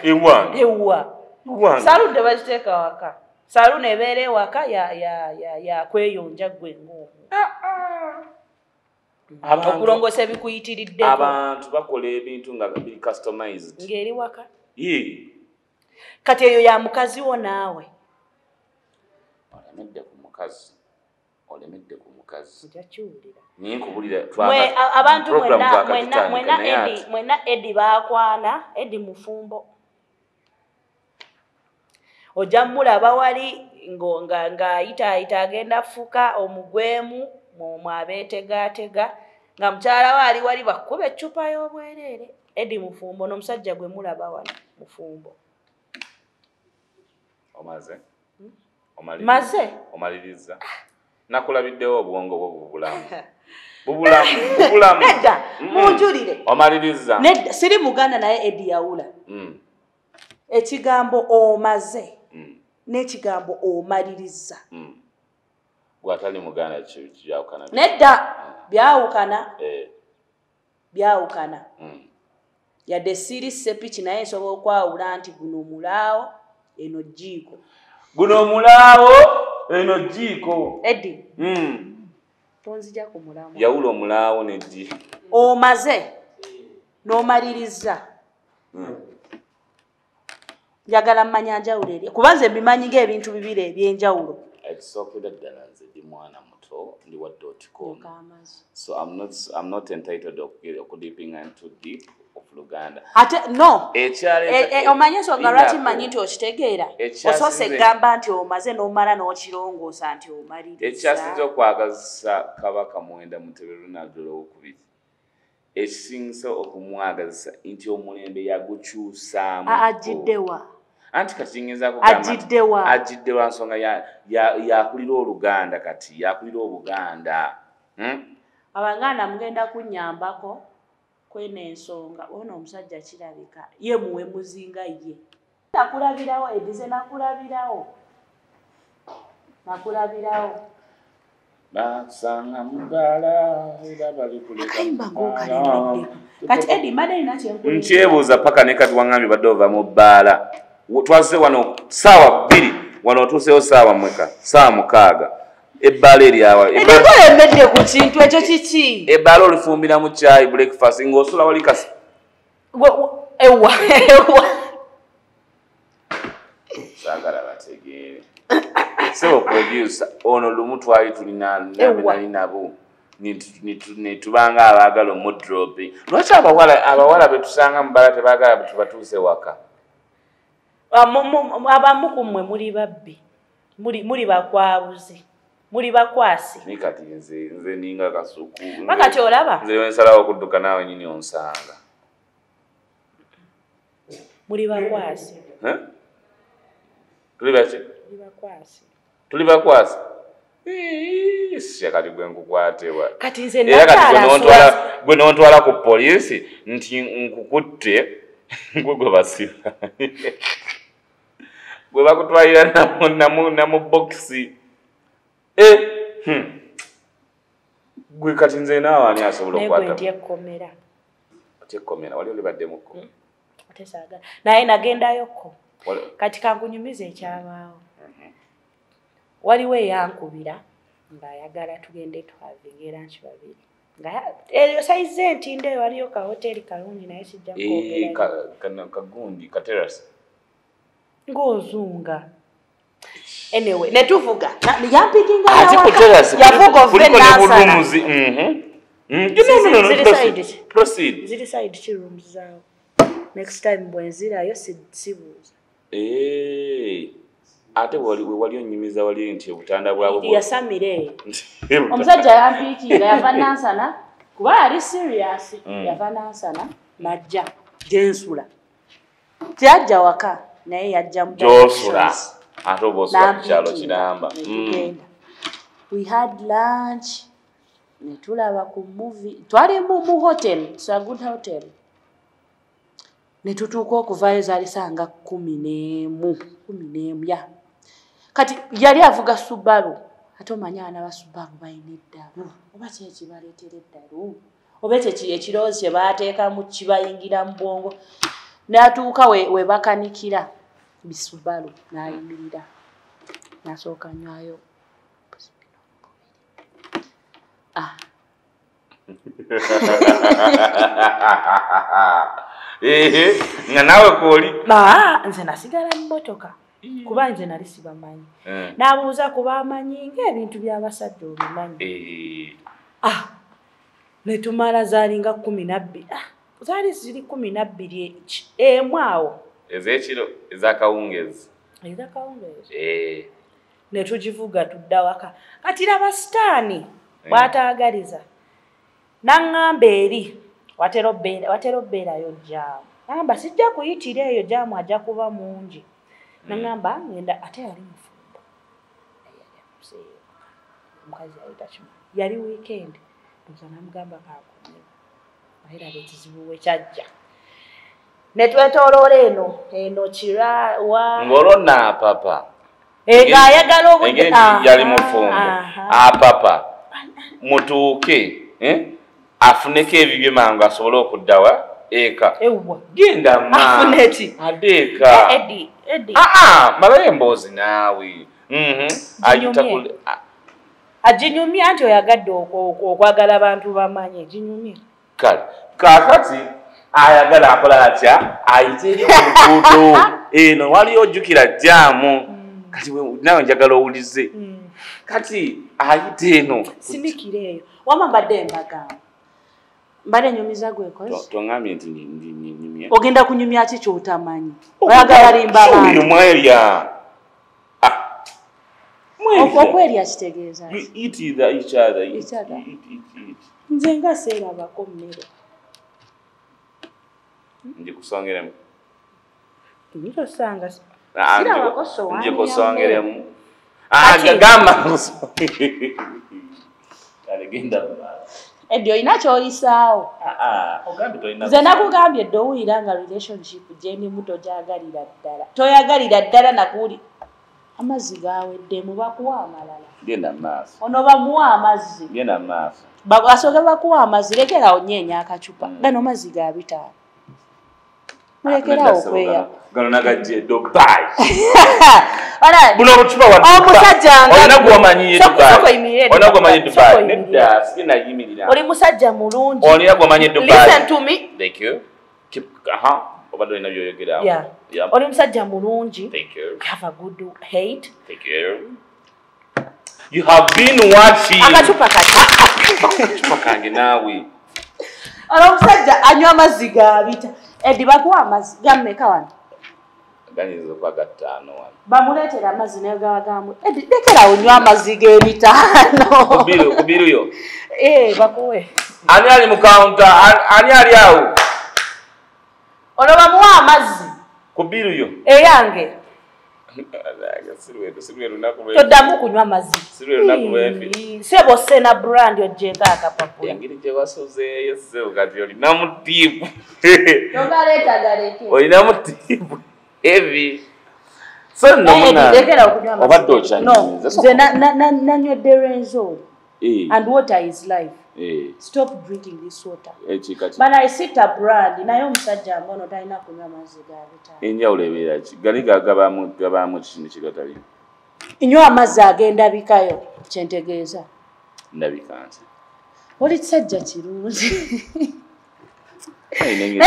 Ewa. Saluuni tebagiteeka waka. Saluuni ebeera ewaka ya kweyonja gwe ng'omu. Okulongosa ebikuyitiriddeko. Abantu bakola ebintu nga biri customized. Ng'eri waka? Kati eyo ya mukazi wo naawe. Olemedde ku mukazi. Njakiwulira. Niye nkubulira abantu mwena Edi baakwana, Edi mufumbo. Ojja mulaba wali ng'ayita agenda fuka omugwemu mwabeetegaatega nga mukyala we wali bakuba eccupa y'obwereere. Edi mufumbo n'omusajja gwe mulaba wano mufumbo. Maze? Omaliriza. Nakulabiddewo obwongo bwo bubulamu. Nedda, munjulire. Omaliriza. Nedda, siri Muganda naye Edi yawula. Ekigambo omaze n'ekigambo omaliriza. Gwatali Muganda kyawukana. Nedda, byawukana. Yadde siri sepiki naye nsobola okwawula nti guno mulaawo, eno jiko guno mulaawo eno jiko Eddie tonzija ku mulamu yawula omulaawo neddi omaze n'omaliriza njagala mmanya njawulo eri kubanze bimanyi ng'ebintu bibiri ebyenjawulo ekisookera ddala nze ndi mwana muto ndi wa .com so I'm not entitled of dipping into deep of Luganda ate no omanye ensonga lwaki mmanyi nti okitegeera osoose gamba nti omaze n'omala n'okirongoosa nti omaliriza ekyasinze okwagazisa Kabaka Mwenda Mutebi Ronald II ekisinze okumwagazisa nti omulembe yagukyusaamu ajiddewa anti kati ngeza kugamba ajiddewa nsonga yakulira Oluganda kati yakulira Obuganda Abaganda mugenda kunnyambako kwene ensonga ono omusajja kirabika ye muwe muzinga ye nakulabirawo edize nakulabirawo basanga mubala era bali kuleka kati Eddie madde nakyenkulu nkyebuuza paka ne kati wangambye badde ova mu bbaala twazze wano saawa 2 wano otuusewo saawa mweka saawa 6 ebbaala eryawa ebikolemedde ku kintu ekyo kiki ebbaala olifumbira mu chai breakfast ng'osula wali kasi ewa saagala bategeere sebo producer ono lumu twali tulina nali nabo netubanga abaagala omudropi lwaki abawala betusanga mu bbala tebaagala tubatuuse waka abamu ku mmwe muli babbi muli bakwabuzi muli bakwasi ni kati nze ninga kasuku bakati olaba nze wensalawo okudduka naawe nyini onsanga muli bakwasi tuli bakwasi kati gwe nkukwatewa kati nze gwe nontwala ku poliisi nti nkukutte gwe basiba gwe bakutwalira namu bokisi gwe kati nze naawe ani asobola okukwataekkomera wali olibaddemuko naye nagendayoko kati kankunyumiza ekyabaawo waliwo eyankubira ng'ayagala tugende twavinga lunch babiri eyo sayizi entindo eyo waliyo ka hoteri kalungi naye kijja kagundi katerasi ng'ozunga anyway netuvuga yampikinga yavuga ovenasana ziri side chirooms zaawo next time bwenzirayo sibuuza ate wali onyumiza wali nti obutanda bwabwo yasamire omusajja yampiikinga yava nansana kuba yali serious yava nansana najja gyensula tyajja waka naye yajja gyosula ate oba osula ku kyalo kiramba we had lunch netulaba ku movie twali mu hotel a good hotel netutuuka okuvaayo zaali sanga 11 ya kati yali avuga Subaru ate omanya abaana ba Subaru balina eddalu oba kyeki baleetera eddalu oba ekirowoozi kye baateekamu kibayingira mu bwongo n'atuuka we bakanikira bisubaru n'ayimirira n'asooka nywayo nga naawe kooli nze nasigala mu motoka kuba nze nali sibamanyi n'abuuza kuba amanyi ng'ebintu by'abasajja obimanyi netumala zaalinga 12 zaali ziri 12 emu awo ez'ekiro ez'akawungezi netugivuga tudda waka kati laba sitaani bw'ataagaliza n'aŋŋamba eri watera obbeerayo jaamu n'aŋŋamba sijja kuyitira eyo jaamu ajja kuba mungi n'aŋŋamba ngenda ate yali mufumbo omukazi yayita kimu yali weekend nza namugamba kakunyeba ayeraba ekizibu we kyajja netwetooloola eno kira ng'olonna papa ng'ayagala obudde yali mufumbo apapa mutuuke afuneko ebibye mangu asobole okuddawa eka ewa genda ma afuneti adeka Eddie malaye mbozi naawe ajinyumye ajinyumye anti oyagadde okwagala abantu bamanye jinyumye kale kakati ayagala akola atya ayite eri ku luguudo eno waliyo ojjukira jjaamu kati nawe njagala owulize kati ayite eno simikire eyo wama mbadde mbagamba mbadde nyumiza gwekozi tongambye nti nyumye ogenda kunyumya ki kyotamanyi oyagala limba abantu mwerya okwerya kitegeeza each other nze nga seerabako mmere njikusongeremu nitosanga njikusongeremu gamba alegenda Eddie olina kyoyisaawo nze nakugambye edde owulira nga relationship gyendimu tojagalira ddala toyagalira ddala nakuwuli amazzi gaweddemu bakuwa amalala genda maaso ono bamuwa amazzi genda maaso asooke bakuwa amazzi lekerawo nyeenya akacupa gano mazzi ga bitaano mulekerawo okweya gano nagajje Dubai buno obucupa omusajja olina gwomanyiye Dubai olina gwomanyiye Dubai nedda sina yimirira oli musajja mulungi olina gwomanyiye Dubai listen to me thank you keep obadde olina byoyogera oli musajja mulungi thank you have a good hate thank you you have been watching akacupa akacupa kange naawe ono omusajja anywa amazzi gabita Eddie bakuwa amazzi gammeka wano ganyiza kwa gatano wano bamuleetera amazzi naye gawagamu Eddie lekerawo nywa amazzi g'ebitaano kubiru yo bakuwe ani ali mu counter ani ali awo ono bamuwa amazzi kubiru yo eyange toddamu kunywa amazzi sebo sena brand ojjeko akapapula engeri gye wasozeeyo sebo kati olinamu tiipu togaleetagaleke olinamu tiipu heavy so obadde okyanyumiza nanywedde Renzol and water is life stop drinking this water but I sit a brand naye omusajja mbono talina kunywa amazzi gabita enjawulo ebeera ki gali gabaamu ekintu kigatali nywa amazzi agendabikayo kyentegeeza ndabika nti oli kisajja kirungi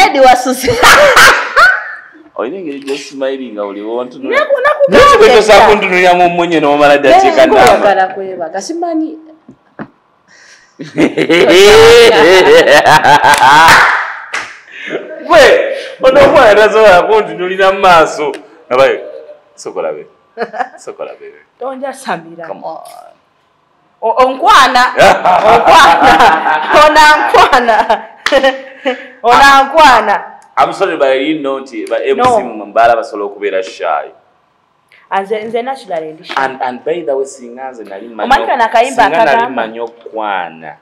Eddie wasuze olina engeri gyosimayiringa oliwo ntunulakubetosa kuntunulira mu mmunye n'omala ddateeka namayagala kwebaga simanyi gwe ono omwana tasobola kuntunulira mu maaso nabaye sokolabe tonjasamira onkwana onankwana I'm sorry, but you know, but MC Mbala basobola okubeera shy. Nze naturally ndi shy. And by the way, singa nze nali manyo. Omanyika nakayimba akagamba. Singa nali manyo kwana.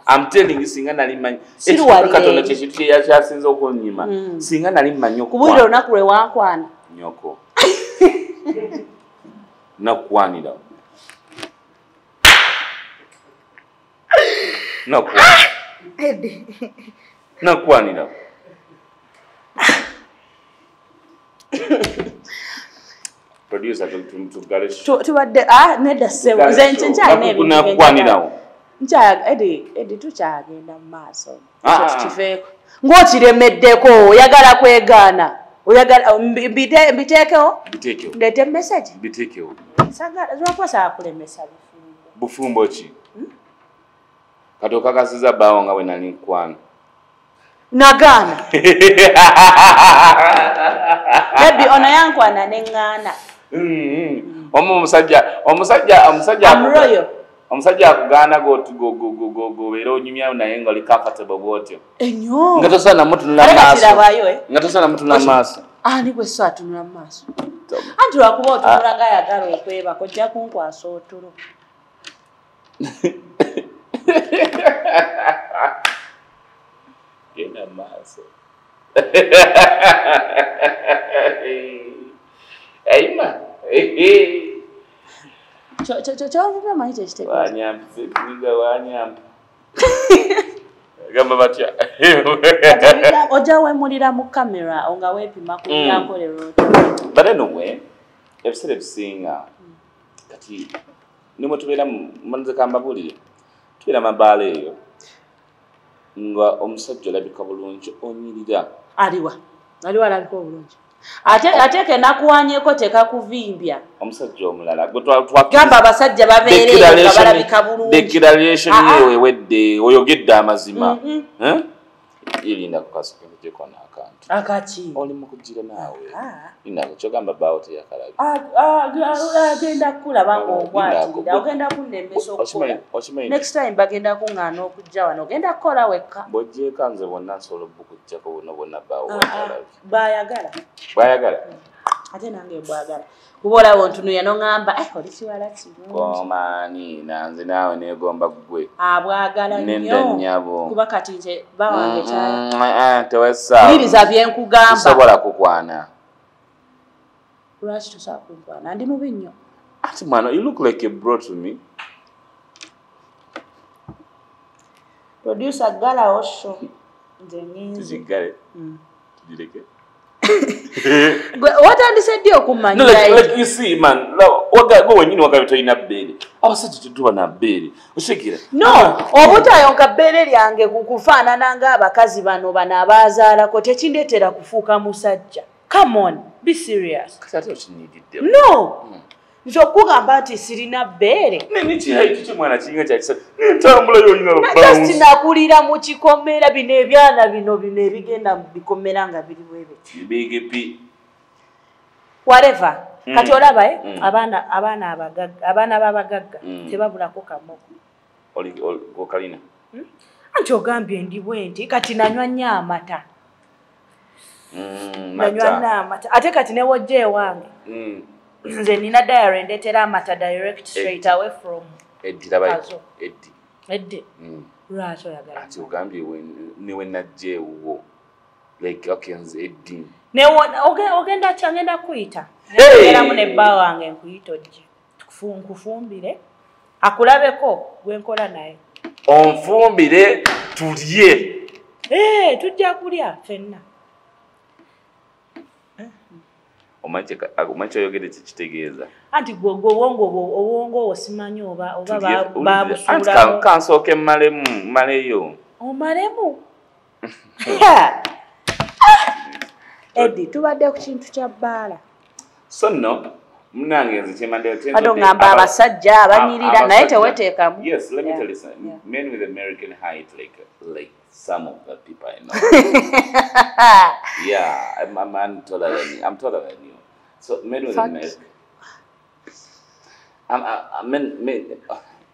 I'm telling you, singa nali manyo. Siruwali. Katonda ky'ekintu kye yakyasinza okunyima. Singa nali manyo kwana. Kubulira olunaku lwe wankwana. Nyoko. Nakwanira. Eddie. Nakwanira. Producer tubadde nedda sewo nze nkyalina ebintu Eddie tukyagenda mu maaso kifeeko ng'okiremeddeko oyagala kwegaana oyagala mbiteekewo ndeete message biteekewo lwakwasaba kulemesa bufumbo ki kati okakasiza bbaawo nga bwe nali nkwana nagaana Baby ono yankwana neŋŋaana omusajja akugaana gobeera onyumyawo naye nga oli comfortable bwotyo ennyo nga tosaana mutunula maaso ani gwe so atunula mu maaso anti lwakuba otunula nga ayagala okwebaka ojja kunkwasa otulo genda maaso Aima. Chovu mama hicho chiteko. Wanyampi, niga wanyampi. gamba batya oja wemulira mu kamera onga weepima ku byakolero but anyway ebiseera ebisinga kati nimwe tubeera mmanze kambabulire tubeera mabaala eyo nga omusajja olabika bulungi onyirira aliwa alabika obulungi ate kenakuwanyeko tekakuvimbya omusajja omulala gamba abasajja babeereyo nga balabika bulungi declaration yewe ewedde oyogedde amazima irinda kukasukeko n'akantu akaki oli mu kugira naawe inako kyogamba baawo teyakalabye agenda kukulaba ng'onkwatirira ogenda kunnembesa okukola next time bagenda kuŋŋaana okujja wano ogenda kukola wekka bw'ojjeeka nze bonna nsobola obukujjako bonna baawo bwayagala ate nange bwagala kuba olaba ontunuya noŋŋamba oli kiwala komaani nanze naawe neegomba ggwe bwagala nnyo kuba kati nze bawange tewesawuliriza byenkugamba sobola kukwana lwaki tosobola kunkwana ndi mubi nnyo ati mwana you look like a bro to me producer gala osho nze nyinzi tuzigale tugireke watandise ddi okumanyira like you see man gwe wenyini wagabe tolina bbeere abasajja tetuba na bbeere osekera no obutayonka bbeere lyange kukufaanana ng'abakazi bano abaazaalako tekindeetera kufuuka musajja come on be serious kati ate okinyiridde no nti okugamba nti sirina bbeere nikimwana kiringa kyakisa nentambula just nakulira mu kikomera bino ebyana bino ebigenda mu bikomera nga biri bwebiti whatever kati olaba abaana b'abagagga tebabulako kamoko okalina anti ogambye ndi bwe nti kati nanywa nnyo amata nanywa nnyo amata ate kati newojja ewange nze nina diary ndeetera amata direct straight away from eddi lwaki oyagala ati ogambye newe najja ewuwo like okay nze eddi ogenda kyangenda kuyita eramu nebba wange nkuyita ojje nkufumbire akulabeko gwenkola naye onfumbire tulye tujja kulya fenna omanyi kyoyogedde kikitegeeza anti gwe obwongo osimanyi oba babusuulamu kansooke maleyo omalemu Eddie tubadde ku kintu kya bbaala so nno munange nze kyemandengamba abasajja abanyirira naye teweteekamu yes let me tell you something men with American height like some of the people I know yeah I'm taller than you so men with American men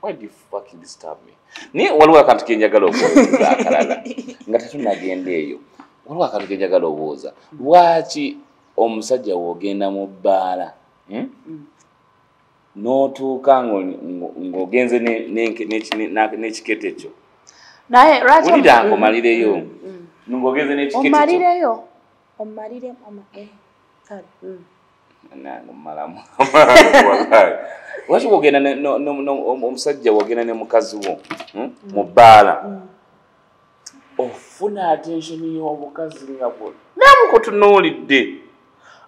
why do you fucking disturb me ni waliwo akantu kenjagala okubuuza akalala nga tetunagenda eyo waliwo akantu kenjagala obuuza lwaki omusajja wogenda mu bbaala n'otuuka ng'ogenze n'ekikete ekyo naye lwaki uliranga omalireyo ng'ogenze n'ekikete omaliremu nange mmalamu lwaki wogenda omusajja wogenda ne mukazi wo mu bbaala ofuna attention y'obukazi nga bwonna bukutunuulidde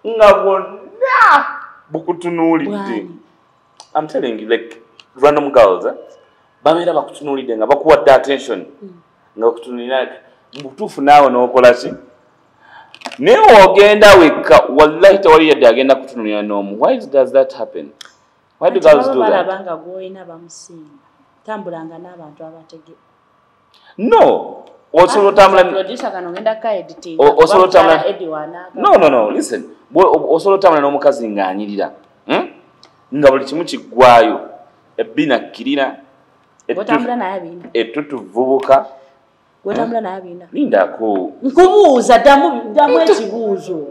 nga bwonna bukutunuulidde I'm telling you like random girls babeera bakutunuulidde nga bakuwadde attention nga bakutunuulira mutuufu naawe n'okola ki naye ogenda wekka wallahi tewali yadde agenda kutunuulira n'omu why does that happen why do girls do that balabanga gw'olina bamusinga tambulanga n'abantu abatege no osobola otambula no listen osobola otambula n'omukazi ng'anyirira nga buli kimu kiggwayo ebbina kirina ettutuvubuka lindako nkubuuza ddamu ekibuuzo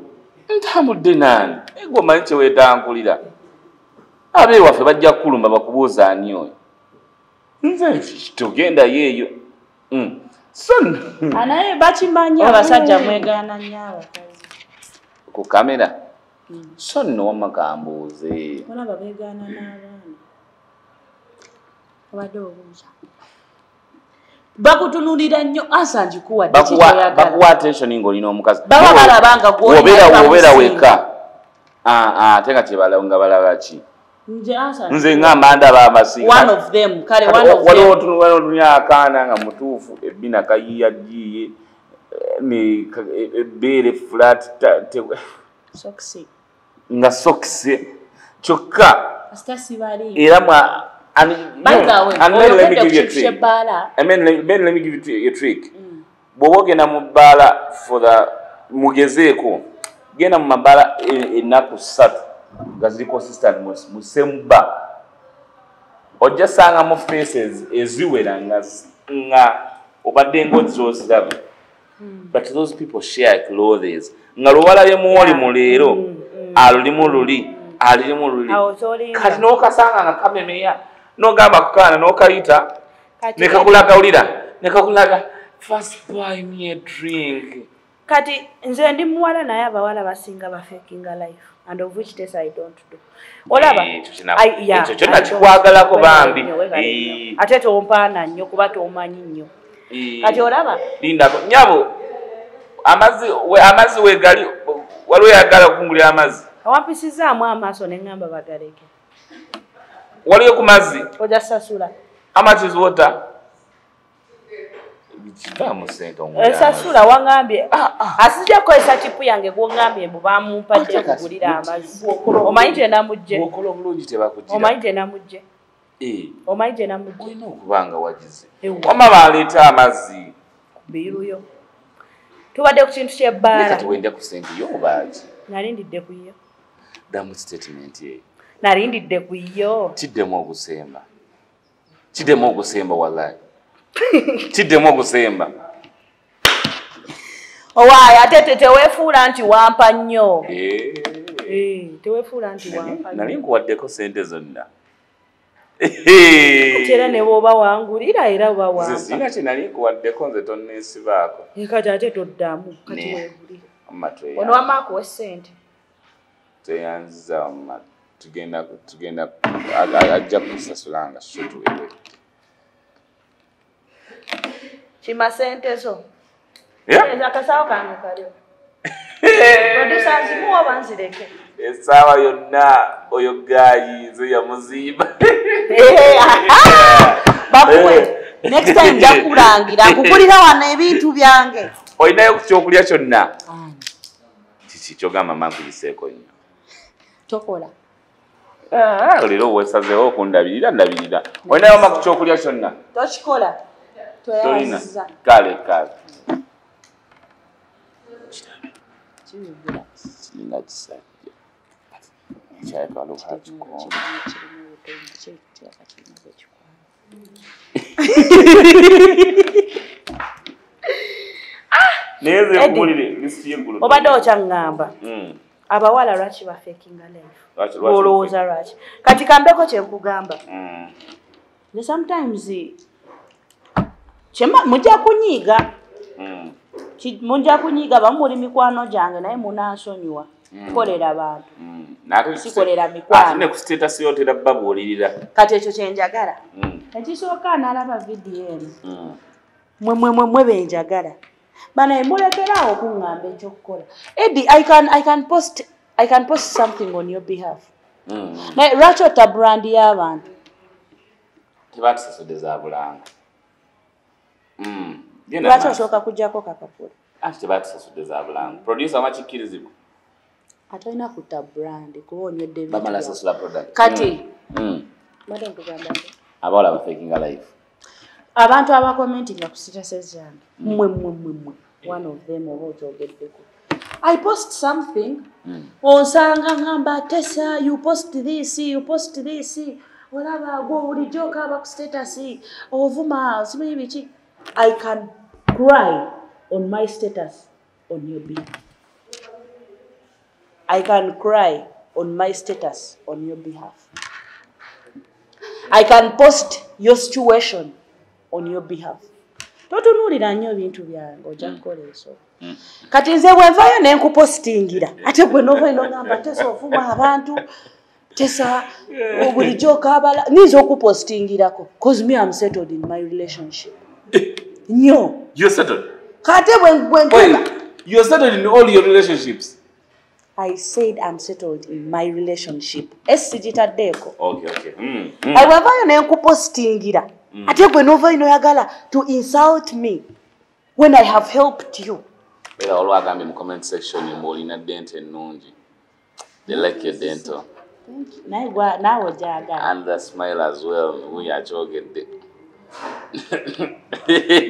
ntambudde nani ego omanyi kyeweetankulira abeewaffe bajja kukulumba bakubuuza ani oyo nze togenda yeeyo so naye bakimanyi abasajja mwegaana nnyo abakazi ku kamera so nno wamakambuuze olaba beegaana n'abaana obadde obuuza bakutunulira nnyo Ansanji kuwa bakuwa attention ng'olina omukazi baba balabanga gwobeera weka ate nga tebalanga balaba ki nze ngamba ndaba amasinga one of them waliwo otunya akaana nga mutuufu ebbina kayiyagiye ebbeere flat nga sokisi kyokka era let me give you a trick. Bw'oba ogenda mu bbaala mugezeeko genda mu mabbaala ennaku 3 nga ziri consistent mu same bar ojja sangamu faces eziwera nga obadde ng'oziraba but those people share clothes nga lwalabye muwoli mu leero alulimu luli kati n'okasanga nga kamemeya n'ogamba kukaana n'okayita nekakulaga first buy me a drink. Kati nze ndi muwala naye abawala basinga bafekinga life and of which test I don't do. Olaba ekyo kyonna kikwagalako bambi ate tompaana nnyo kuba tomanyi nnyo kati olaba lindako nyabo amazzi wegali waliwo yagala okungulira amazzi awampisizaamu amaaso ne ŋŋamba bagaleke waliyo ku mazzi oja sasula how much is water esasula wangambye asijja kukozesa chipu yange gwongambye bwebamumpadde kugulira amazzi omanyi gye namugje okola obulungi tebakugira omanyi gye namugje omanyi gye namugje olina okubanga wagize wama baleeta amazzi biiruyo tubadde ku kintu kyebbaala kati wenda ku sente yo obaaki nalindidde ku yo damu statement ye nalindidde ku yo kiddemu ogusemba wallahi kiddemu ogusemba owaayo ate teweefuula nti wampa nnyo teweefuula nti wampa nali nkuwaddeko sente zonna era ne bw'oba wangulira era oba wampa zina kye nali nkuwaddeko nze tonneesibaako kati ate toddamu kati weegulire amatwe ono wamaakuwa essente teyanziza tugenda ajja kusasula nga sotuwewe kima sente zo akasawo kange kalio produsanzimuwa oba nzireke essaawa yonna oyo gaayi nze yamuzimba bakuwe next time njakulangira nkugulira wano ebintu byange olinayo ku kyokulya kyonna kiki kyogamba mankuliseeko nnyo tokola olero weesazeewo okundabirira olinayo ma ku kyokulya kyonna tokikola tolina kale kirina kisajja kyayakaluhakikoma neze kulire lisiti yeggulu obadde okyaŋŋamba abawala lwaki bafekinga life olowooza lwaki kati kambeko kyenkugamba ne sometimes mujja kunyiiga bamuli mikwano gyange naye munansonyiwa kukolera abantu sikolera mikwano ne ku status yotera babuulirira kati ekyo kyenjagala ekisooka nalaba vidiyo eno mwe benjagala bana emulekeraawo okuŋŋamba ekyokukola Eddie, I can post something on your behalf naye lwaki otta brand y'abantu tebatusasudde za bulanga lwaki osooka kujjako kapapula ati tebatusasudde za bulanga producer amakikkirizibwa ate olina kutta brand kuba onywedde bamala sasula product kati abawala bafekinga life abantu abakomentinga ku statuses zange mmwe one of them oba okyogeddeko I post something onsanga ngamba Tessa you post this olaba gwe bulijjo okaaba ku status ovuma simanyi biki I can cry on my status on your behalf. I can cry on my status on your behalf. I can post your situation on your behalf. Totunuulira nnyo ebintu byange ojja kukola eso. Kati nze bwenvayo ne nkupostingira ate gwe novaino ngamba Tessa ovuma abantu Tessa bulijjo okaabala nizo okupostingirako cause me I'm settled in my relationship. Nyo. You're settled. Kate when Wait, you're settled in all your relationships. I said I'm settled in my relationship. Esijitaddeko. Okay. Awavayo ne nkupostingira. Ate gwe nova ino yagala to insult me when I have helped you. Era olwagambe mu comment section molina dental ennungi. They like your dental. Thank you. Nawe jagala. And the smile as well. We are jogging.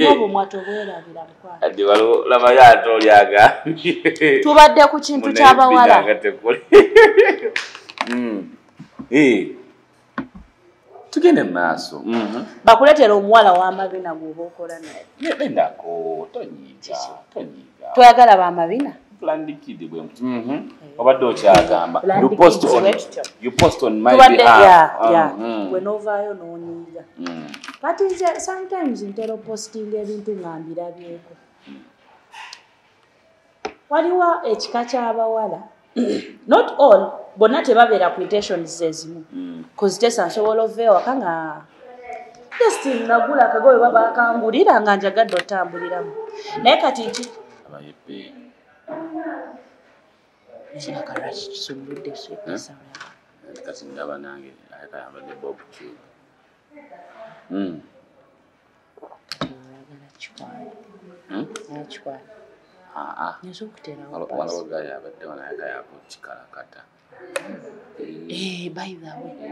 Nobo mwatobwera bila mkwaa. Adi walo lama ya atolyaga. Tubadde ku kintu ky'abawala. Tugende maaso. Bakuletera omuwala w'amabina gwoba okola naye. Bendako tonyiga. Toyagala b'amabina? Landikidi bwe mtu. Obadde okyagamba. You post on my behalf. behalf. Wenovaayo n'onyiiga. Kati nze sometimes ntera posting ebintu ngambirabyeko. Waliwo ekika ky'abawala. Not all, bonna tebabeera quotations zezimu. Cause tesa nsobola ova ewaka nga just nagula akagoye baba akangulira nga njagadde otambuliramu. Naye kati ki? Abayepe. Sinakarashi kisumuludde sweepesa. Kati ndaba nange ayakayambadde Bob Q. By the way.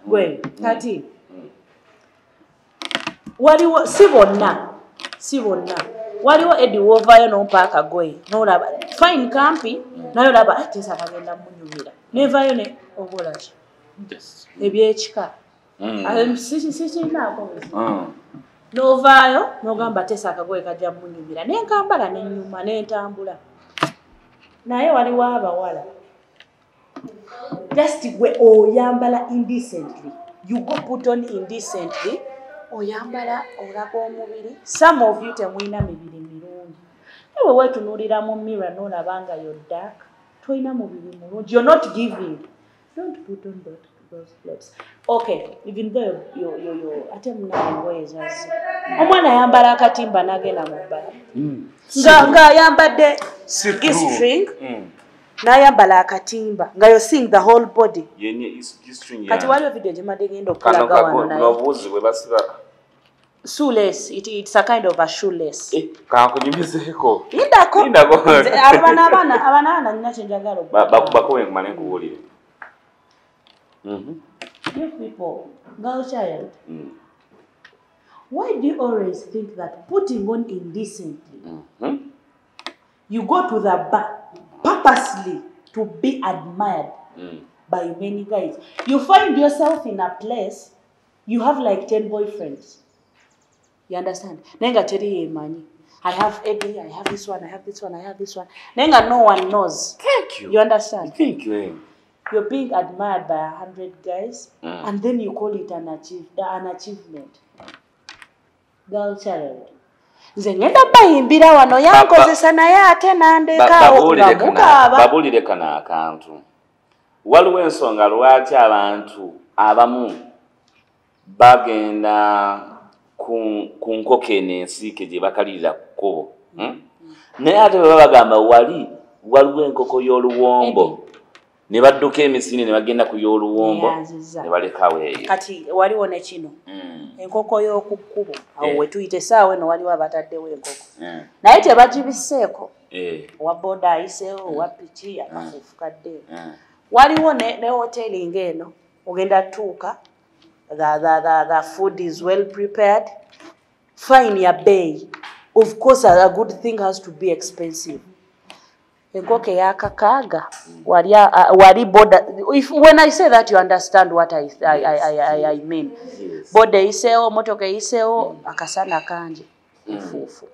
Gwe, kati. Waliwo si bonna. Waliwo Eddie wovayo n'ompa akagoye n'olaba fine kampi naye olaba tesa kagenda munyumira nevayo ne obola ki ebyekika sikinaako n'ovaayo n'ogamba tesa akagoye kajja munyumira nenkambala nenyuma nentambula naye waliwo abawala just gwe oyambala indecently you go put on indecently oyambala olaga omubiri. Some of you temwina mibiri mirungi. Ewe wetunuulira mu mirror n'olabanga you're dark. Toyina mubiri mulungi. You're not giving. Don't put on those clothes. Okay, even though you ate muna engoye zazi. Omwana ayambala akatimba n'agenda mu bbala. Nga ayambadde G-string. N'ayambala akatimba nga you're seeing the whole body. Kati waliwo video gyemadde genda okulaga wano naye. Shoeless, it's a kind of a shoeless. Kakunyumizeko. Indako. Abana nina kyenjagala bakuwe kumane kuwulire. You people, girl child. Why do you always think that putting on indecently, you go to the bar purposely to be admired by many guys? You find yourself in a place, you have like 10 boyfriends. You understand? Nenga teri yemanyi. I have Eddie, I have this one, I have this one, I have this one. Nenga no one knows. Thank you. You understand? Thank you. You're being admired by 100 guys, and then you call it an achievement. Girl child. Nze ngenda bayimbira wano yankozesa naye ate nandekaawo ngamukaaba. Babulire kana akantu. Waliwo ensonga lwaki abantu abamu bagenda ku nkoko ensiike gye bakalirira ku kkubo. Naye ate bwe bagamba waliwo enkoko y'oluwombo ne badduka emisini ne bagenda ku y'oluwombo ne balekawo eyo. Kati waliwo ne kino enkoko y'oku kkubo awo we tuyita essaawa eno waliwo abataddewo enkoko naye tebagibiseeko owa booda ayiseewo owa piki akafuufu kaddeewo. Waliwo ne hoteeri ng'eno ogenda tuuka. The food is well prepared. Fine ya bay. Of course, a good thing has to be expensive. Enkoke ya kakaga. Wari border. When I say that, you understand what I mean. Border iseo, motoke iseo, akasana kanje. Fufu.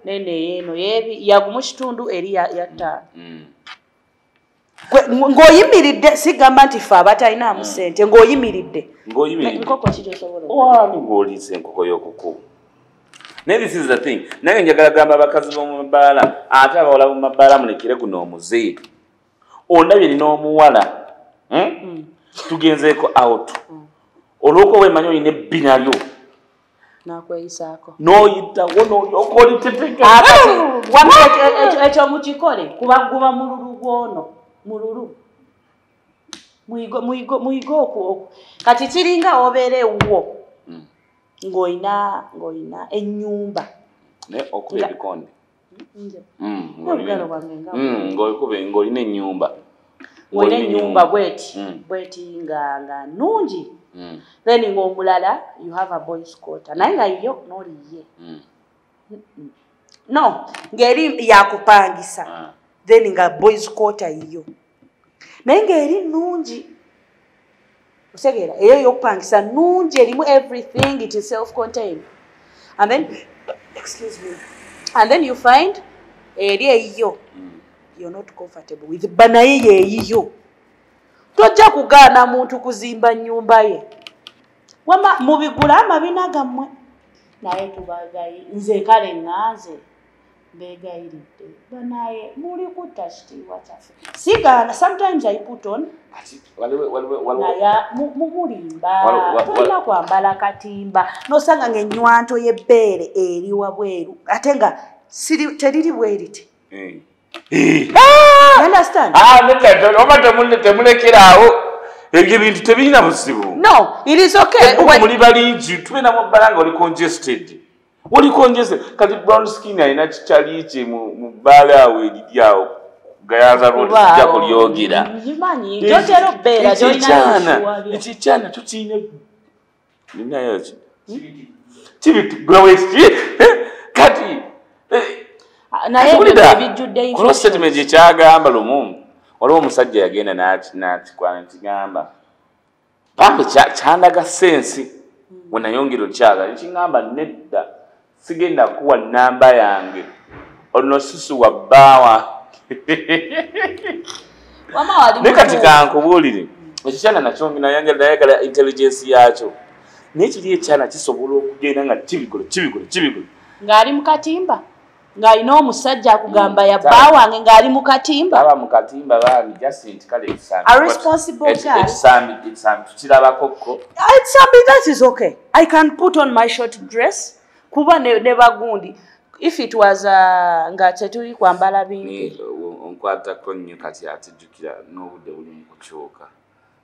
Nene yeno yebi yagumuchitundu eri yatta. Ngoyimiridde sigamba nti fa abatalina amusente ngoyimiridde nkoko kitosobola wali ng'oliisa enkoko y'okukuba. Naye this is the thing. Nange njagala gamba abakazi b'omu mabaala ate abawala mu mabaala mulekere guno omuze. ondabye nina omuwala tugenzeeko out olwoko wemanyi oyina ebbina lyo nakweyisaako n'oyitawo n'olyoka oliteteka ekyo mukikole kuba guba mululu gwono mululu muyigo okwo kati kiringa obeera ewuwo ng'oyina ennyumba naye okuba ebikonde ng'olina ennyumba ng'olina ennyumba bweti nga nnungi then ng'omulala you have a boys quarter naye nga yo n'oliye no ng'eri yakupangisa then nga boys quarter yiyo naye ng'eri nnungi osegeera eyo y'okupangisa nnungi erimu everything it is self-contained and then excuse me and then you find eri eyiyo you're not comfortable with banaye yeeyiyo tojja kugaana muntu kuzimba nnyumba ye wama mubigula amabina gammwe naye tubagayi nze kale ŋŋanze mbeegayiridde banaye muli kutta kitiibwa kyaffe sigaana sometimes I put on naye mulimba tulina kwambala katimba nosanga ng'ennywanto y'ebbeere eri wabweru ate nga teriri bweriti understand oba temulekerawo ebyo bintu tebirina buzibu no it is okay muli balingi tubena mubbala nga oli congested kati brown skin alina kikyali kye mu bbaala awo eriri awo gayaza lwotijja kulyogera ekikyana tukirina ninayo kati naye statement ekyagamba lumu waliwo omusajja yagenda n'akikwana ntigamba pampe kyandaga sensi wenayongera okyaga ekingamba nedda sigenda kuwa namba yange ono susu wa bbaawa ne kati kankubuulire ekikyana nakyo nayagala intelligence yakyo naye kiri ekyana kisobola okugenda nga kibikola ng'ali mu katimba ng'alina omusajja akugamba ya bba wange ng'ali mu katimba aba mu katimba baami just kale ekisambi tukirabakokko that is okay I can put on my short dress kuba ne bagundi if it was nga tetuli kwambala bingi onkwatako nnyo kati atijjukira n'obudde buli mu kukyuka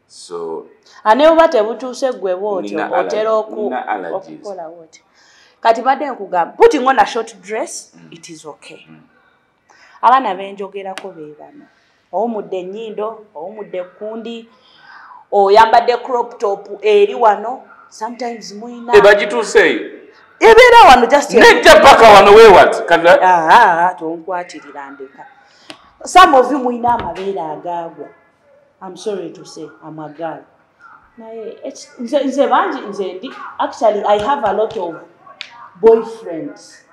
so ane oba tebutuuse ggwe bwotyo otera okukola woti kati badde nkugamba putting on a short dress it is okay abaana benjogerako be bano owumudde ennyindo owumudde ekkundi oyambadde crop top eri wano sometimes muyina ebagituuseeyo ebeera wano just nejja paka wano weewati tonkwatirira ndeka some of you muyina amabeere agaagwa I'm sorry to say amagaali naye nze bangi nze ndi actually I have a lot of boyfriends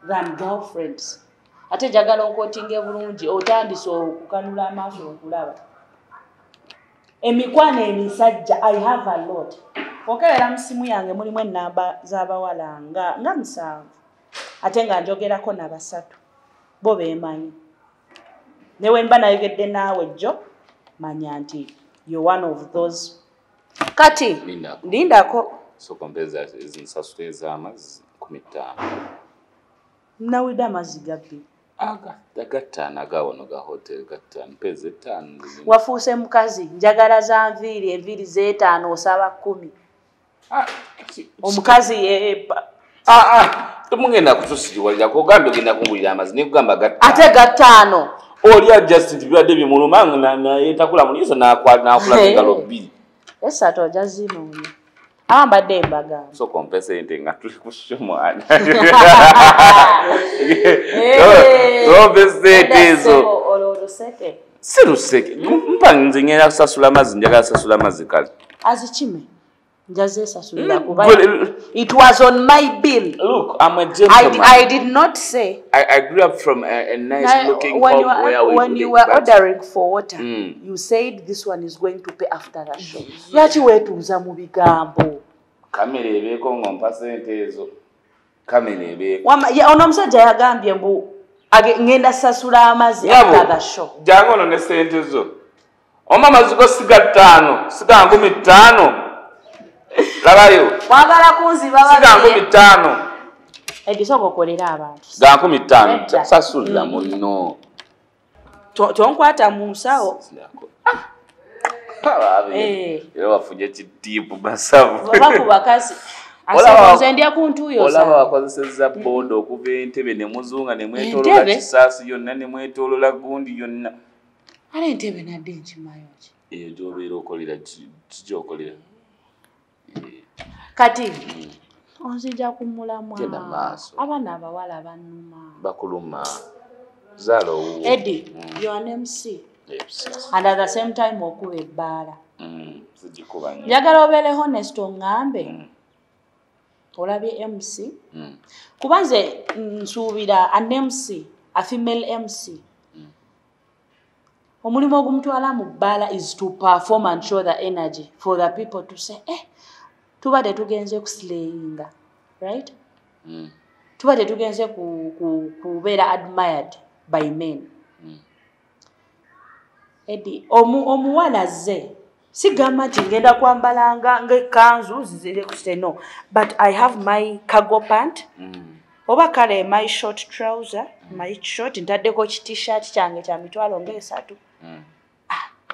than girlfriends ate njagala okwotinga bulungi otandise okukanula amaaso okulaba emikwano emisajja I have a lot okebera mu simu yange mulimu ennamba z'abawala nga 7 ate nga njogerako na 3 bo beemanyi newe mba nayogedde naawe jjo manya nti you're one of those kati lindako sokompeza ezinsasula ez'amazzi 15 nawidde amazzi gabbi gatano agawono ga hotel gatano mpeze 5 wafuuse mukazi njagala za nviiri enviiri z5 osaba 10 omukazi temugenda kutusiriwalira kogamba ogenda kungulira amazzi nekugamba ate gatano olya just ntibadde bimuluma nayetakula muliiso nakula engalo 2 esatu ojazinoonya abambadde embaga sokompe sente nga tuli ku shumwana sokompe sente ezo si luseke mpanze ngenda kusasula amazzi njagala sasula amazzi kale azikime njaze sasulira kuba it was on my bill. Look, I'm a gentleman. I did not say. I grew up from a nice looking home when you were ordering for water, you said this one is going to pay after the show. Lwaki wetuuza mu bigambo? Kamera ebeeko ng'ompa sente ezo. Kamera ebeeko. Ono omusajja yagambye mbu ngenda sasula amazzi after the show. Jangu ono ne sente zo. Omama ziko siga 5, siga 15. Labayo. Wagala kunziba babiri. Siga 15. Edisoko kolera abantu. Ga 15. Sasula muno. Tonkwata mu nsawo. Yo wafuje kitipu basavu. Baba ku bakazi. Asakonze ndya kuntuyo sa. Olaba wakozeseza bondo okuva entebe ne muzunga ne mwetolola kisasi yonna ne mwetolola gundi yonna. Ale entebe nadde nkimayo ki. Gy'obeera okolera kijokolera. Kati onzija kumulamwa. Genda maaso. Abaana abawala bannuma. Bakuluma. Zalo. Eddie, you are an MC. Yes. And at the same time okuba ebbaala. Sijikubanya. Njagala obeere honest ongambe. Olabye MC. Kubanze nsuubira an MC, a female MC. Omulimu ogumutwala mu bbaala is to perform and show the energy for the people to say, tubadde tugenze kuslayinga, right? Tubadde tugenze kubeera admired by men. Edi omuwala ze sigamba nti ngenda kwambalanga ng'ekkanzu zizire kusite no, but I have my cargo pant oba kale my short trouser, my short ntaddeko t-shirt kyange kya mitwalo ng'esatu.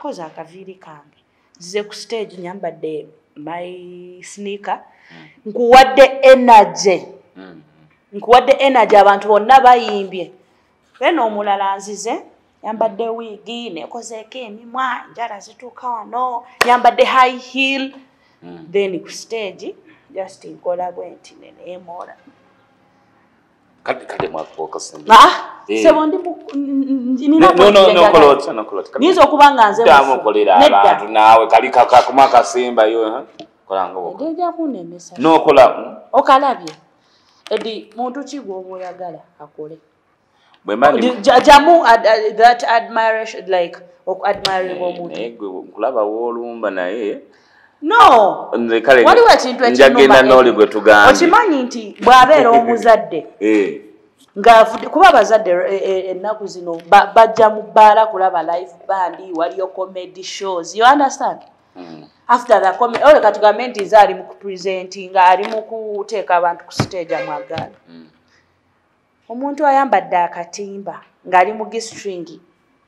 Koza akaviiri kange zize ku stage nyambadde my sneaker nkuwadde energy abantu bonna bayimbye. Beno omulala nzize yambadde wigi nekozeeko emimwa njala zituuka wano yambadde high heel then ku stage just nkola bwenti neneemoola kati mwakoka sebo nizo okuba nga nze mukolera abantu naawe kali kakuma kasemba yo kolanga woko ndeja kunemesa nokola okalabye Edi muntu ki gwoba oyagala akole jamu that admiration like admiring omuntu kulaba wolumba naye no waliwo ekintu ekinuma okimanyi nti bw'abeera omuzadde kuba abazadde ennaku zino bajja mu bbaala kulaba live band waliyo comedy shows, you understand? After the comedy katugambe nti nze ali mu kupresentinga ali mu kuteeka abantu ku stage amwagaala omuntu ayambadde akatimba ng'ali mu gistring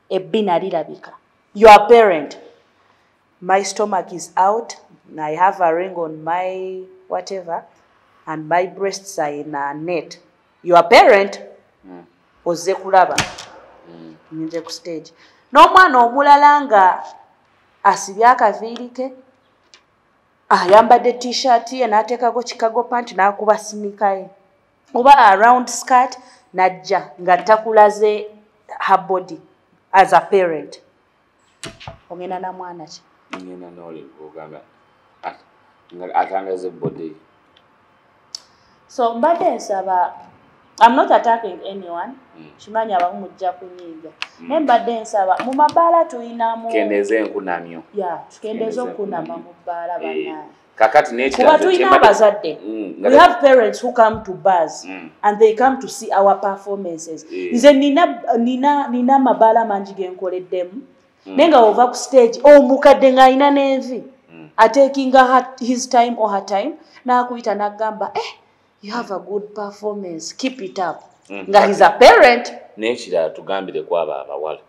ebbina lirabika. Your parent, my stomach is out, I have a ring on my whatever, and my breasts are in a net. Your parent, ozze kulaba, nje ku stage. N'omwana omulala nga asibye akaviiri ke, ayambadde t-shirt ye n'ateekako kikago pant n'akuba sinika ye. Oba a round skirt najja nga takulaze her body as a parent. Ongena na mwana ki? Ngena noli ogamba atangaze body. So mbadde nsaba, I'm not attacking anyone. Kimanya abamu mujja kunyiga. Naye mbadde nsaba mu mabaala tuyinamu kendeze enkunamyo. Yeah, tukendeze okunama mu bbaala bannange. Kakati kuba tulina abazadde. We have parents who come to bars and they come to see our performances. Nze nina mabaala mangi genkoleddemu naye nga ova ku stage omukadde ng'alina n'envi atekinga his time or her time n'akuyita n'agamba you have a good performance, keep it up. Nga he's a parent. N'ekirala tugambire kwaba abawala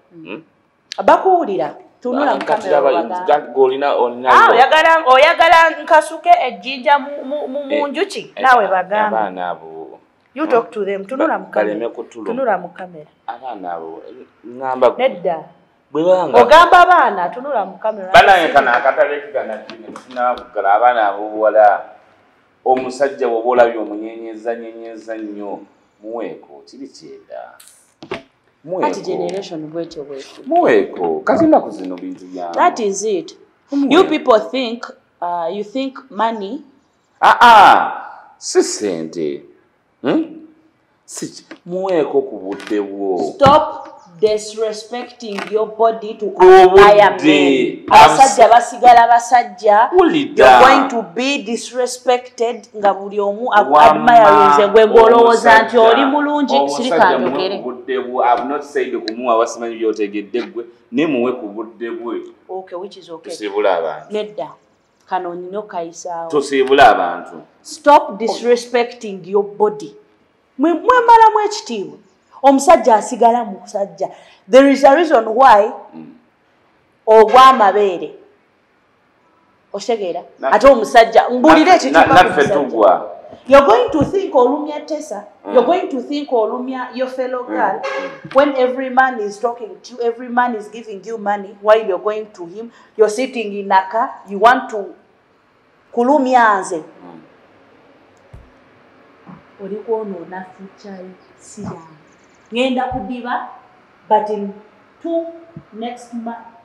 bakuwulira. Tunula mkamera oyagala nkasuke ejjinja mu njuki nawe bagamba abaana abo you talk to them. Tunula mkamera abaana abo ngamba nedda bwebanga ogamba abaana tunula mkamera bana kana akatalekigana kina kugala abaana abo wala omusajja wobola byo munyenyeza nnyo muweko kiri kyenda Ati generation bwetyo. Muweko katina kuzino bintu bya. That is it. You people think you think money si sente. Si muweko ku budde bwo. Stop disrespecting your body to admire men. Abasajja basigala basajja. You're going to be disrespected nga buli omu admire nze gwe ngolowooza nti oli mulungi sirika njogere. I've not said kumuwa wasimanyi byotegedde gwe ne muwe ku budde bwe. Okay, which is okay. Tusiibula abantu. Nedda. Kano nino kaisaawo. Tusiibula abantu. Stop disrespecting your body. Mwemala mwekitiibwa. Omusajja asigala mu kusajja. There is a reason why ogw'amabeere. Oshegera. Ate omusajja mbulire ekitiibwa omusajja. You're going to think Olumia Tessa. You're going to think Olumia your fellow girl. When every man is talking to you, every man is giving you money while you're going to him. You're sitting in a car. You want to kulumia anze. Olikono na future siya. Ngenda kudiba, but in 2 next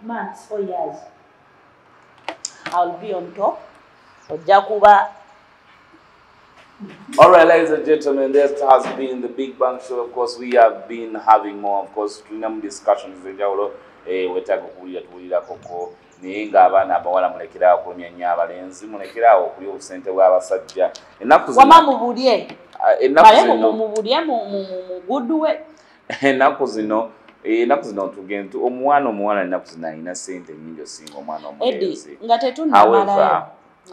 months or years, I'll be on top. Ojakuba. All right, ladies and gentlemen, that has been the Big Bang Show. Of course, we have been having more, of course, discussions in Jaulo. Wetaka kuwulira koko ninga abana abawala mulekerawo kulumya nnyo abalenzi mulekerawo okulya obusente bw'abasajja ennaku zino wama mubulye mubulye mu gudduwe ennaku zino tugenda omwana ennaku zino alina ssente nnyingi osinga omwana omulenzi nga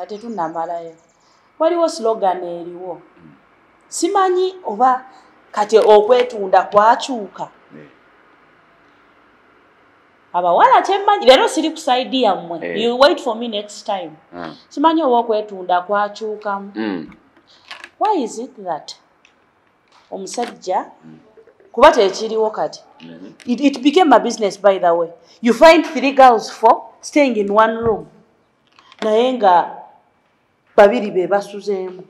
tetunnamalayo waliwo slogan eriwo simanyi oba kati okwetunda kwakyuka abawala kyemmanyi leero siri ku side yammwe you wait for me next time simanyi oba okwetunda kwakyukamu why is it that omusajja kuba tekiriwo kati it became a business by the way you find 3 girls 4 staying in one room naye nga babiri be basuzeemu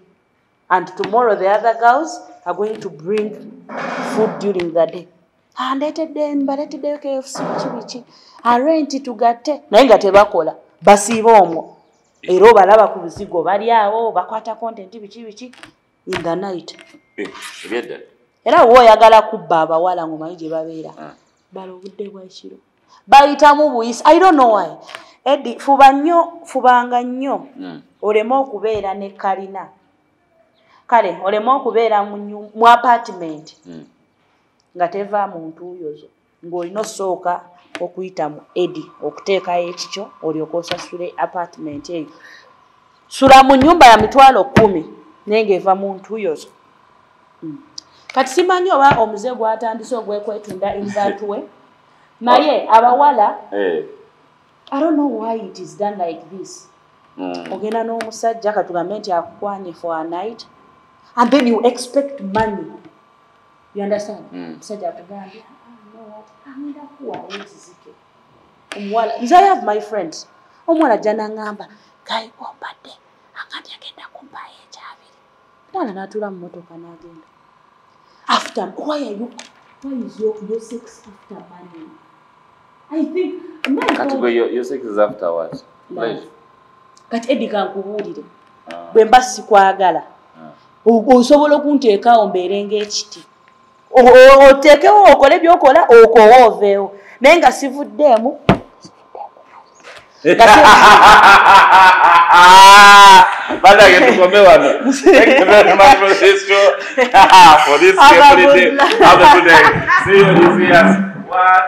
and tomorrow the other girls are going to bring food during the day mbaleteddeyo KFC biki arenti tugatte naye nga tebakola basiiba omwo era obalaba ku buzigo bali awo bakwata content biki in the night era wooyagala kubba abawala ngomanyi gye babeera bala obudde bwa kiro bayitamu buyisi I don't know why Eddie fubanga nnyo olema okubeera ne kalina kale olema okubeera mu apartment nga teva muntu uyozo ng'olina osooka okuyita mu Eddie okuteekayo ekikyo olyoka osasule apartment eyo sula mu nnyumba ya $10,000 naye ng'eva muntu uyozo kati simanyi oba omuze gwatandise ogwekwetunda in that way naye abawala I don't know why it is done like this ogenda n'omusajja katugambe nti akukwanye for a night and then you expect money. You understand? Musajja atugambye you know what amenda kuwa ekizike omwala I have my friends omwala jana ngamba kai obadde akati agenda kumbaye ekyabiri mwana natula mu motoka n'agenda after why is your sex after money? I think your sex is after what? Kati Eddie kankubuulire bwe mba sikwagala osobola okunteekawo mbeere ng'ekiti oteekewo okole byokola okowooveewo naye nga sivuddeemu Thank you very much for this show. For this carefully day. Have a good day. See you this year. What?